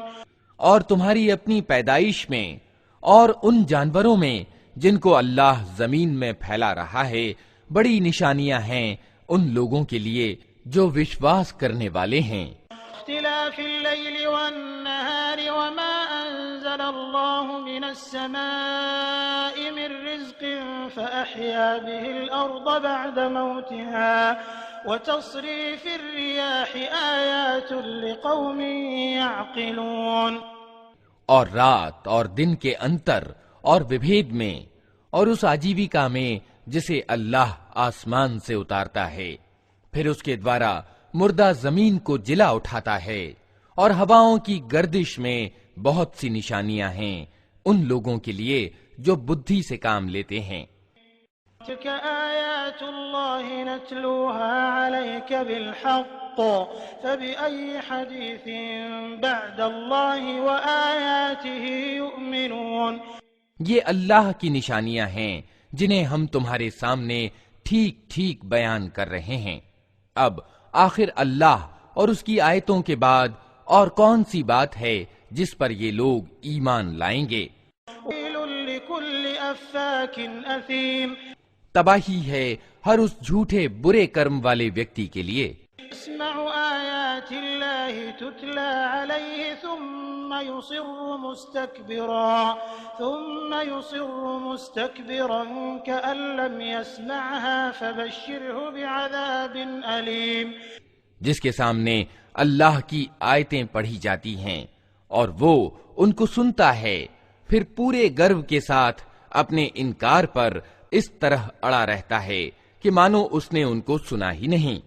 اور تمہاری اپنی پیدائش میں اور ان جانوروں میں جن کو اللہ زمین میں پھیلا رہا ہے بڑی نشانیاں ہیں ان لوگوں کے لیے جو وشواس کرنے والے ہیں۔ اختلاف اللیل والنہار وما انزل اللہ من السماء من رزق فأحیا به الارض بعد موتها وتصریف الریاح آیات لقوم یعقلون۔ اور رات اور دن کے انتر اور وبھید میں اور اس آجیویکا میں جسے اللہ آسمان سے اتارتا ہے، پھر اس کے دوارا مردہ زمین کو جلا اٹھاتا ہے، اور ہواؤں کی گردش میں بہت سی نشانیاں ہیں ان لوگوں کے لیے جو بدھی سے کام لیتے ہیں۔ تلك آیات اللہ نتلوها علیک بالحق فبأي حدیث بعد اللہ وآیاته یؤمنون۔ یہ اللہ کی نشانیاں ہیں جنہیں ہم تمہارے سامنے ٹھیک ٹھیک بیان کر رہے ہیں۔ اب آخر اللہ اور اس کی آیتوں کے بعد اور کون سی بات ہے جس پر یہ لوگ ایمان لائیں گے؟ ویل لکل افاک اثیم۔ تباہی ہے ہر اس جھوٹے برے کرم والے ویکتی کے لیے۔ اسمع آیات اللہ تتلا علیہ ثم يصر مستكبرا كأن لم يسمعها فبشره بعذاب أليم۔ جس کے سامنے اللہ کی آیتیں پڑھی جاتی ہیں اور وہ ان کو سنتا ہے، پھر پورے گرو کے ساتھ اپنے انکار پر اس طرح اڑا رہتا ہے کہ مانو اس نے ان کو سنا ہی نہیں۔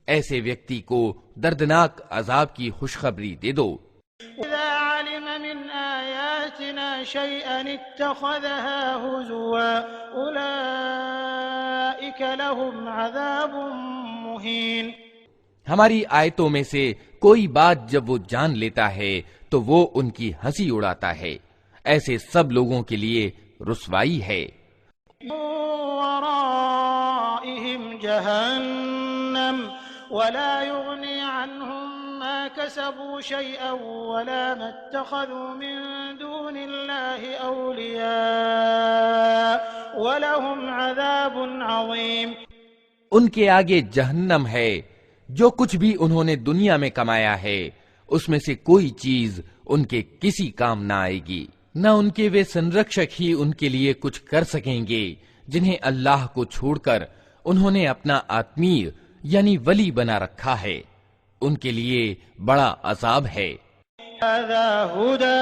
ایسے ویکتی کو دردناک عذاب کی خوشخبری دے دو۔ إذا علم من آياتنا شيئا اتخذها هزوا أولئك لهم عذاب مهين۔ ہماری آیتوں میں سے کوئی بات جب وہ جان لیتا ہے تو وہ ان کی ہنسی اڑاتا ہے، ایسے سب لوگوں کے لیے رسوائی ہے۔ ورائهم جهنم ولا يغني عنهم ما كسبوا شيئا ولا ما اتخذوا من دون الله أولياء ولهم عذاب عظيم۔ ان کے آگے جہنم ہے، جو کچھ بھی انہوں نے دنیا میں کمایا ہے اس میں سے کوئی چیز ان کے کسی کام نہ آئے گی، نہ ان کے وہ سنرکشک ہی ان کے لیے کچھ کر سکیں گے جنہیں اللہ کو چھوڑ کر انہوں نے اپنا آتمی یعنی ولی بنا رکھا ہے۔ ان کے لیے بڑا عذاب ہے۔ هذا هدى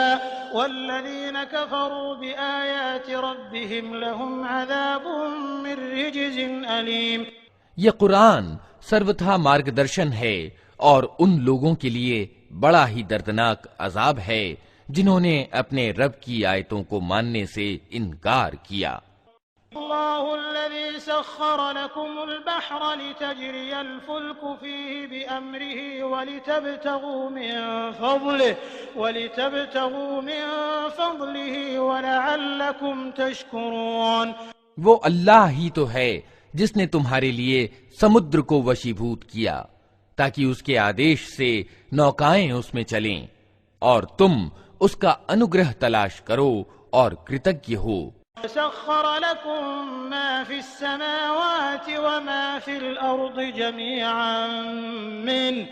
والذين كفروا بآيات ربهم لهم عذاب من رجز أليم۔ یہ قرآن سروتھا مارگ درشن ہے اور ان لوگوں کے لیے بڑا ہی دردناک عذاب ہے جنہوں نے اپنے رب کی آیتوں کو ماننے سے انکار کیا۔ اللہ الذي سخر لكم البحر لتجري الفلك فيه بأمره ولتبتغوا من فضله ولعلكم تشكرون۔ وہ اللہ ہی تو ہے جس نے تمہارے لیے سمندر کو وشیبھوت کیا تاکہ اس کے آدیش سے نوکائیں اس میں چلیں اور تم اس کا انوگرہ تلاش کرو اور کرتجఞ ہو۔ سخر لكم ما في السماوات وما في الأرض جميعا منه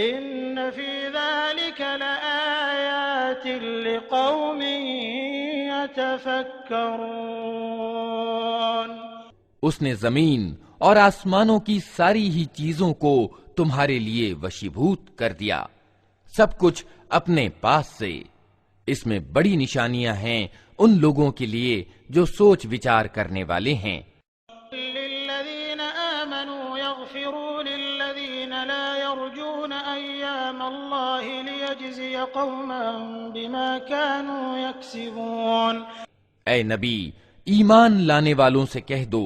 إن في ذلك لآيات لقوم يتفكرون۔ اس نے زمین اور آسمانوں کی ساری ہی چیزوں کو تمہارے لیے وشیبھوت کر دیا، سب کچھ اپنے پاس سے۔ اس میں بڑی نشانیاں ہیں ان لوگوں کے لیے جو سوچ وچار کرنے والے ہیں۔ واستغفروا للذين لا يرجون أيام الله ليجزي قوما بما كانوا يكسبون۔ اے نبی، ایمان لانے والوں سے کہہ دو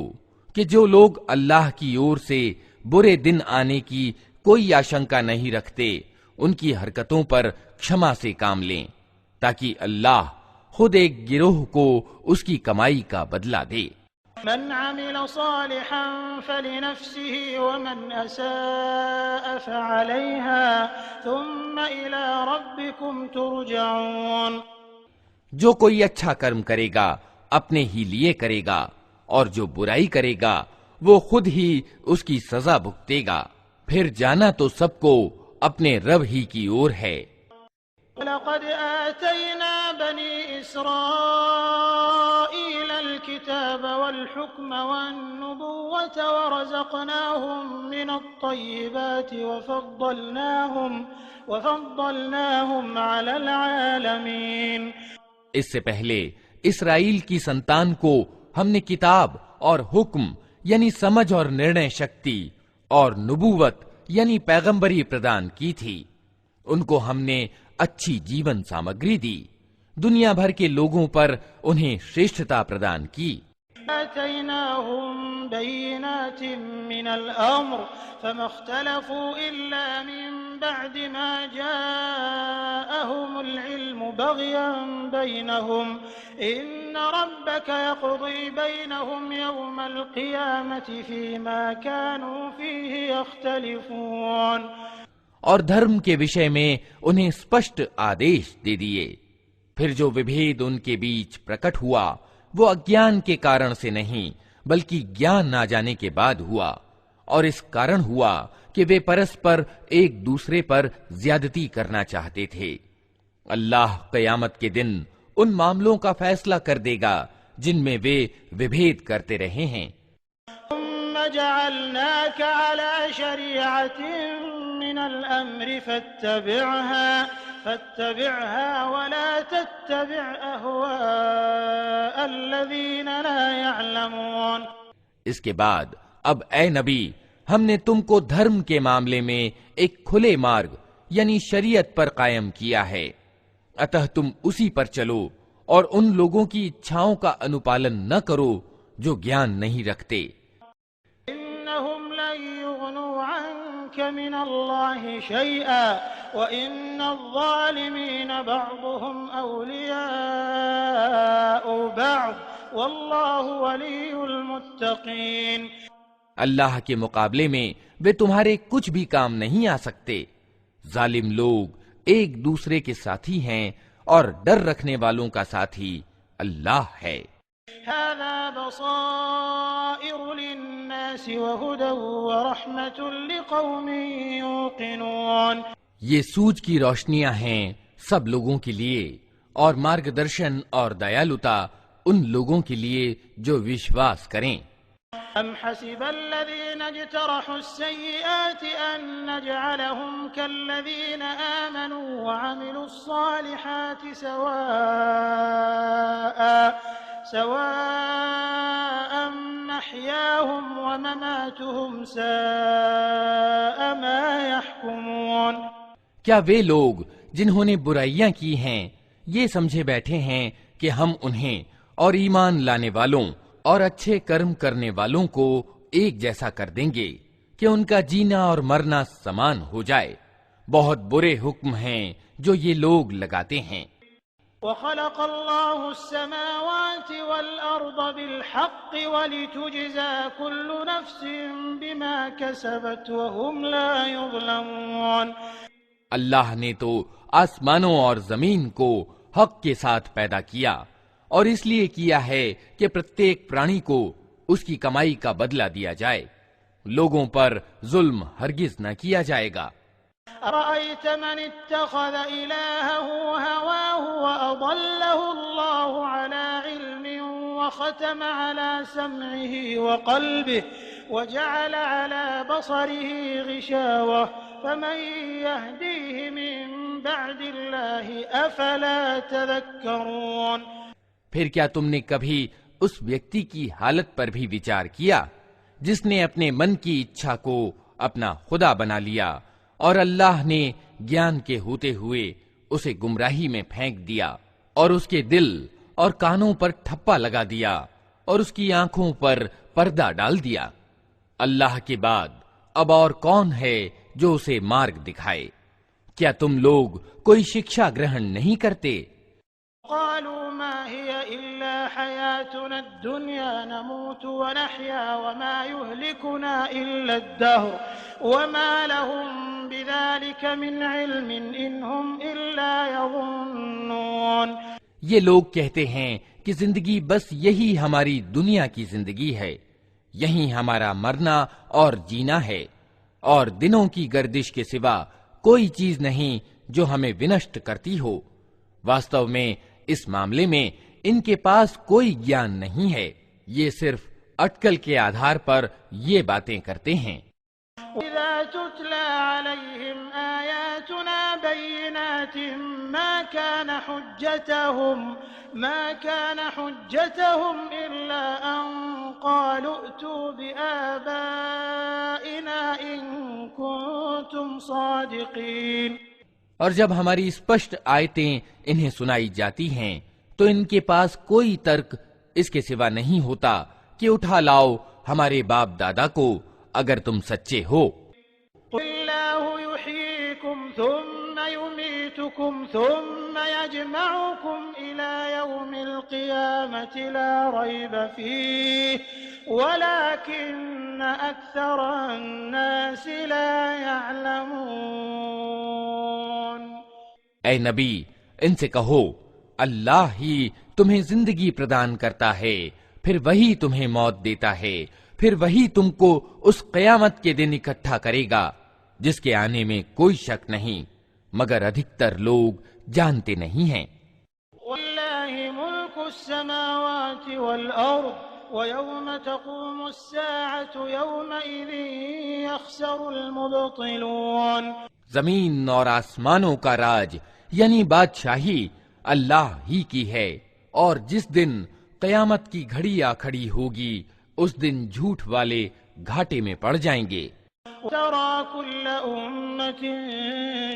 کہ جو لوگ اللہ کی اور سے برے دن آنے کی کوئی آشنکا نہیں رکھتے، ان کی حرکتوں پر کھما سے کام لیں، تاکہ اللہ خود ایک گروہ کو اس کی کمائی کا بدلہ دے۔ من عمل صالحا فلنفسه ومن أساء فعليها ثم إلى ربكم ترجعون۔ جو کوئی اچھا کرم کرے گا اپنے ہی لیے کرے گا، اور جو برائی کرے گا وہ خود ہی اس کی سزا بھگتے گا، پھر جانا تو سب کو اپنے رب ہی کی اور ہے۔ لقد آتينا بني إسرائيل الكتاب والحكم والنبوة ورزقناهم من الطيبات وفضلناهم على العالمين۔ اس سے پہلے اسرائیل کی سنتان کو ہم نے کتاب اور حکم یعنی سمجھ اور نرنے شکتی اور نبوت یعنی پیغمبری پردان کی تھی، ان کو ہم نے اچھی جیون سامگری دی، دنیا بھر کے لوگوں پر انہیں شریشٹتا پردان کی۔ آتيناهم بينات من الأمر فما اختلفوا إلا من بعد ما جاءهم العلم بغيا بينهم إن ربك يقضي بينهم يوم القيامة فيما كانوا فيه يختلفون۔ اور دھرم کے وشے میں انہیں اسپشٹ آدیش دے دیے، پھر جو وبھید ان کے بیچ پرکٹ ہوا وہ اگیان کے کارن سے نہیں بلکہ گیان نہ جانے کے بعد ہوا، اور اس کارن ہوا کہ وہ پرسپر ایک دوسرے پر زیادتی کرنا چاہتے تھے۔ اللہ قیامت کے دن ان معاملوں کا فیصلہ کر دے گا جن میں وہ وبھید کرتے رہے ہیں۔ ثم جعلناك على شريعة من الأمر فاتبعها ولا تتبع أهواء الذين لا يعلمون۔ اس کے بعد اب اے نبی، ہم نے تم کو دھرم کے معاملے میں ایک کھلے مارگ یعنی شریعت پر قائم کیا ہے، اتہ تم اسی پر چلو اور ان لوگوں کی اچھاؤں کا انوپالن نہ کرو جو گیان نہیں رکھتے۔ إنهم لن يغنوا عنك من الله شيئا وإن الظالمين بعضهم أولياء بعض والله ولي المتقين۔ اللہ کے مقابلے میں وہ تمہارے کچھ بھی کام نہیں آ سکتے، ظالم لوگ ایک دوسرے کے ساتھی ہیں اور ڈر رکھنے والوں کا ساتھی اللہ ہے۔ هذا بصائر للناس وهدى ورحمة لقوم يوقنون۔ یہ سوج کی روشنیاں ہیں سب لوگوں کے لیے، اور مارگ درشن اور دیالوتا ان لوگوں کے لیے جو وشواس کریں۔ أم حسب الذين اجترحوا السيئات أن نجعلهم كالذين آمنوا وعملوا الصالحات سواء محياهم ومماتهم ساء ما يحكمون۔ کیا وہ لوگ جنہوں نے برائیاں کی ہیں یہ سمجھے بیٹھے ہیں کہ ہم انہیں اور ایمان لانے والوں اور اچھے کرم کرنے والوں کو ایک جیسا کر دیں گے کہ ان کا جینا اور مرنا سمان ہو جائے؟ بہت برے حکم ہیں جو یہ لوگ لگاتے ہیں۔ وخلق الله السماوات والأرض بالحق ولتجزى كل نفس بما كسبت وهم لا يظلمون۔ اللہ نے تو آسمانوں اور زمین کو حق کے ساتھ پیدا کیا، اور اس لیے کیا ہے کہ پرتیک پرانی کو اس کی کمائی کا بدلہ دیا جائے، لوگوں پر ظلم ہرگز نہ کیا جائے گا۔ أرأيت من اتخذ إلهه هواه وأضله الله على علم وختم على سمعه وقلبه وجعل على بصره غشاوة فمن يهديه من بعد الله أفلا تذكرون۔ پھر کیا تم نے کبھی اس ویکتی کی حالت پر بھی وچار کیا جس نے اپنے من کی اچھا کو اپنا خدا بنا لیا اور اللہ نے گیان کے ہوتے ہوئے اسے گمراہی میں پھینک دیا اور اس کے دل اور کانوں پر ٹھپا لگا دیا اور اس کی آنکھوں پر پردہ ڈال دیا۔ اللہ کے بعد اب اور کون ہے جو اسے مارگ دکھائے؟ کیا تم لوگ کوئی شکشا گرہن نہیں کرتے؟ قالوا ما هي إلا حياتنا الدنيا نموت ونحيا وما يهلكنا إلا الدهر وما لهم بذلك من علم إن هم إلا يظنون۔ یہ لوگ کہتے ہیں کہ زندگی بس یہی ہماری دنیا کی زندگی ہے، یہی ہمارا مرنا اور جینا ہے، اور دنوں کی گردش کے سوا کوئی چیز نہیں جو ہمیں ونشٹ کرتی ہو۔ واستو میں اس معاملے میں ان کے پاس کوئی گیان نہیں ہے، یہ صرف اٹکل کے آدھار پر یہ باتیں کرتے ہیں۔ وَإِذَا تُتْلَى عَلَيْهِمْ آيَاتُنَا بَيِّنَاتٍ ما كان حجتهم إلا أن قالوا ائتوا بآبائنا إن كنتم صادقين۔ اور جب ہماری اسپشٹ آیتیں انہیں سنائی جاتی ہیں تو ان کے پاس کوئی ترک اس کے سوا نہیں ہوتا کہ اٹھا لاؤ ہمارے باپ دادا کو اگر تم سچے ہو۔ قل اللہ یحییکم ثم یمیتکم ثم یجمعکم الی یوم القیامة لا ریب فیہ ولکن اکثر الناس لا یعلمون۔ اے نبی، ان سے کہو اللہ ہی تمہیں زندگی پردان کرتا ہے، پھر وہی تمہیں موت دیتا ہے، پھر وہی تم کو اس قیامت کے دن اکٹھا کرے گا جس کے آنے میں کوئی شک نہیں، مگر ادھکتر لوگ جانتے نہیں ہیں۔ وَلِلَّهِ مُلْكُ السَّمَاوَاتِ وَالْأَرْضِ وَيَوْمَ تَقُومُ السَّاعَةُ يَوْمَئِذٍ يَخْسَرُ الْمُبْطِلُونَ۔ زمین اور آسمانوں کا راج یعنی بادشاہی اللہ ہی کی ہے، اور جس دن قیامت کی گھڑی آ کھڑی ہوگی اس دن جھوٹ والے گھاٹے میں پڑ جائیں گے۔ تَرَى كُلَّ أُمَّةٍ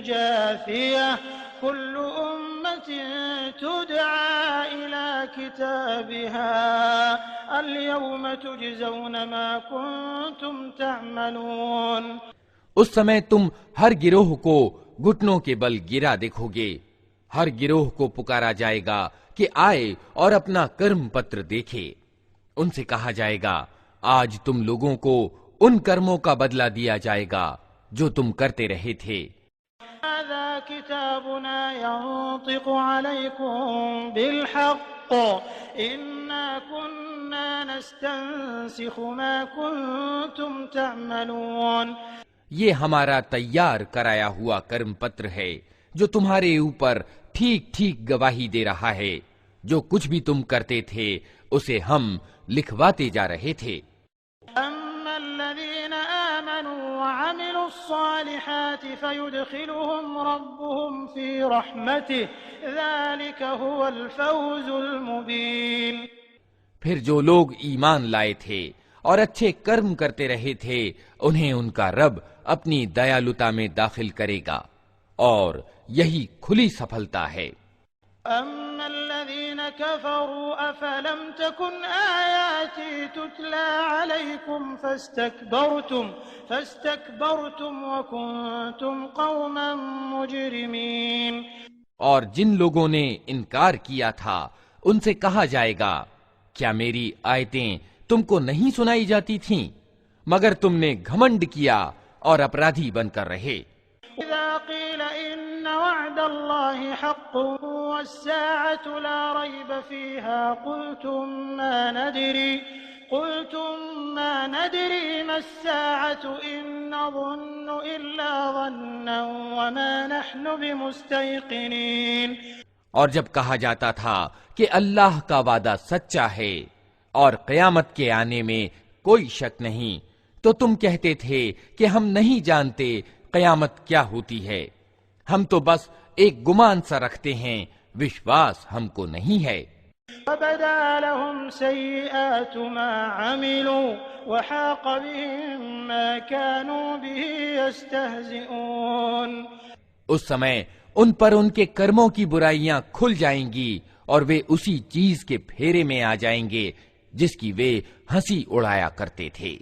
جَاثِيَةً كُلُّ أُمَّةٍ تُدْعَى إِلَى كِتَابِهَا الْيَوْمَ تُجْزَوْنَ مَا كُنتُمْ تَعْمَلُونَ۔ اس سمے تم ہر گروہ کو گھٹنوں کے بل گرا دیکھو گے، ہر گروہ کو پکارا جائے گا کہ آئے اور اپنا کرم پتر دیکھے۔ ان سے کہا جائے گا آج تم لوگوں کو ان کرموں کا بدلہ دیا جائے گا جو تم کرتے رہے تھے۔ هذا كتابنا ينطق عليكم بالحق إنا كنا نستنسخ ما كنتم تعملون۔ یہ ہمارا تیار کرایا ہوا کرم پتر ہے جو تمہارے اوپر ٹھیک ٹھیک گواہی دے رہا ہے، جو کچھ بھی تم کرتے تھے اسے ہم لکھواتے جا رہے تھے۔ أما الذين آمنوا وعملوا الصالحات فيدخلهم ربهم في رحمته ذلك هو الفوز المبين۔ پھر جو لوگ ایمان لائے تھے اور اچھے کرم کرتے رہے تھے انہیں ان کا رب اپنی دیالتا میں داخل کرے گا، اور یہی کھلی سفلتا ہے۔ أما الذين كفروا أفلم تكن آياتي تتلى عليكم فاستكبرتم وكنتم قوما مجرمين۔ اور جن لوگوں نے انکار کیا تھا ان سے کہا جائے گا کیا میری آیتیں تم کو نہیں سنائی جاتی تھیں، مگر تم نے گھمنڈ کیا اور اپرادھی بن کر رہے۔ إذا قيل إن وعد الله حق والساعة لا ريب فيها قلتم ما ندري ما الساعة إن نظن إلا ظنا وما نحن بمستيقنين۔ اور جب کہا جاتا تھا کہ اللہ کا وعدہ سچا ہے اور قیامت کے آنے میں کوئی شک نہیں، تو تم کہتے تھے کہ ہم نہیں جانتے قیامت کیا ہوتی ہے، ہم تو بس ایک گمان سا رکھتے ہیں، وشواس ہم کو نہیں ہے۔ وبدا لهم سيئات ما عملوا وحاق بهم ما كانوا به يستهزئون۔ اس سمے ان پر ان کے کرموں کی برائیاں کھل جائیں گی اور وہ اسی چیز کے پھیرے میں آ جائیں گے جس کی وہ ہنسی اڑایا کرتے تھے۔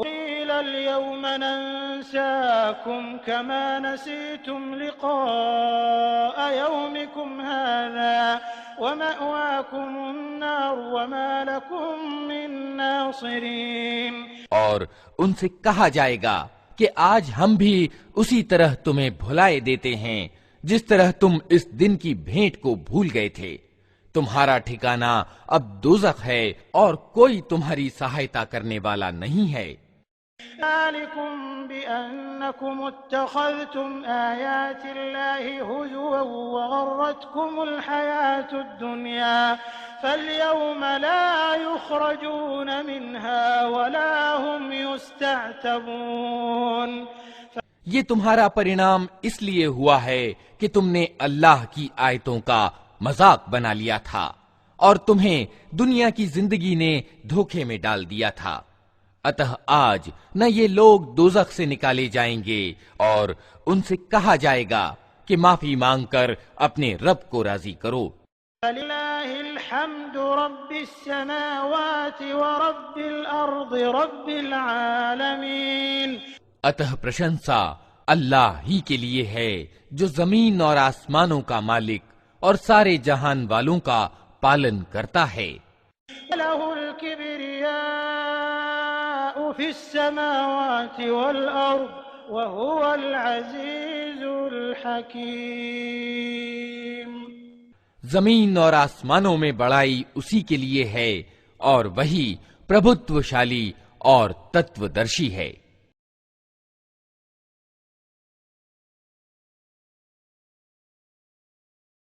قیل اليوم ننساكم كما نسيتم لقاء يومكم هذا ومأواكم النار وما لكم من ناصرين۔ اور ان سے کہا جائے گا کہ آج ہم بھی اسی طرح تمہیں بھلائے دیتے ہیں جس طرح تم اس دن کی بھیٹ کو بھول گئے تھے۔ تمہارا ٹھکانہ اب دوزخ ہے اور کوئی تمہاری سہایتا کرنے والا نہیں ہے۔ ذلكم بأنكم اتخذتم آيات الله هزوا وغرتكم الحياة الدنيا فاليوم لا يخرجون منها ولا هم يستعتبون۔ یہ تمہارا پرینام اس لیے ہوا ہے کہ تم نے اللہ کی آیتوں کا مذاق بنا لیا تھا اور تمہیں دنیا کی زندگی نے دھوکے میں ڈال دیا تھا، اتہ آج نہ یہ لوگ دوزخ سے نکالے جائیں گے اور ان سے کہا جائے گا کہ معافی مانگ کر اپنے رب کو راضی کرو۔ فَلِلَّهِ الْحَمْدُ رَبِّ السَّمَاوَاتِ وَرَبِّ الْأَرْضِ رَبِّ الْعَالَمِينَ۔ اتہ پرشنسا اللہ ہی کے لیے ہے جو زمین اور آسمانوں کا مالک اور سارے جہان والوں کا پالن کرتا ہے۔ لَهُ الْكِبْرِيَاءُ فِي السَّمَاوَاتِ وَالْأَرْضِ وَهُوَ الْعَزِيزُ الْحَكِيمُ۔ زمین اور آسمانوں میں بڑائی اسی کے لیے ہے اور وہی پربھتوشالی اور تتو درشی ہے۔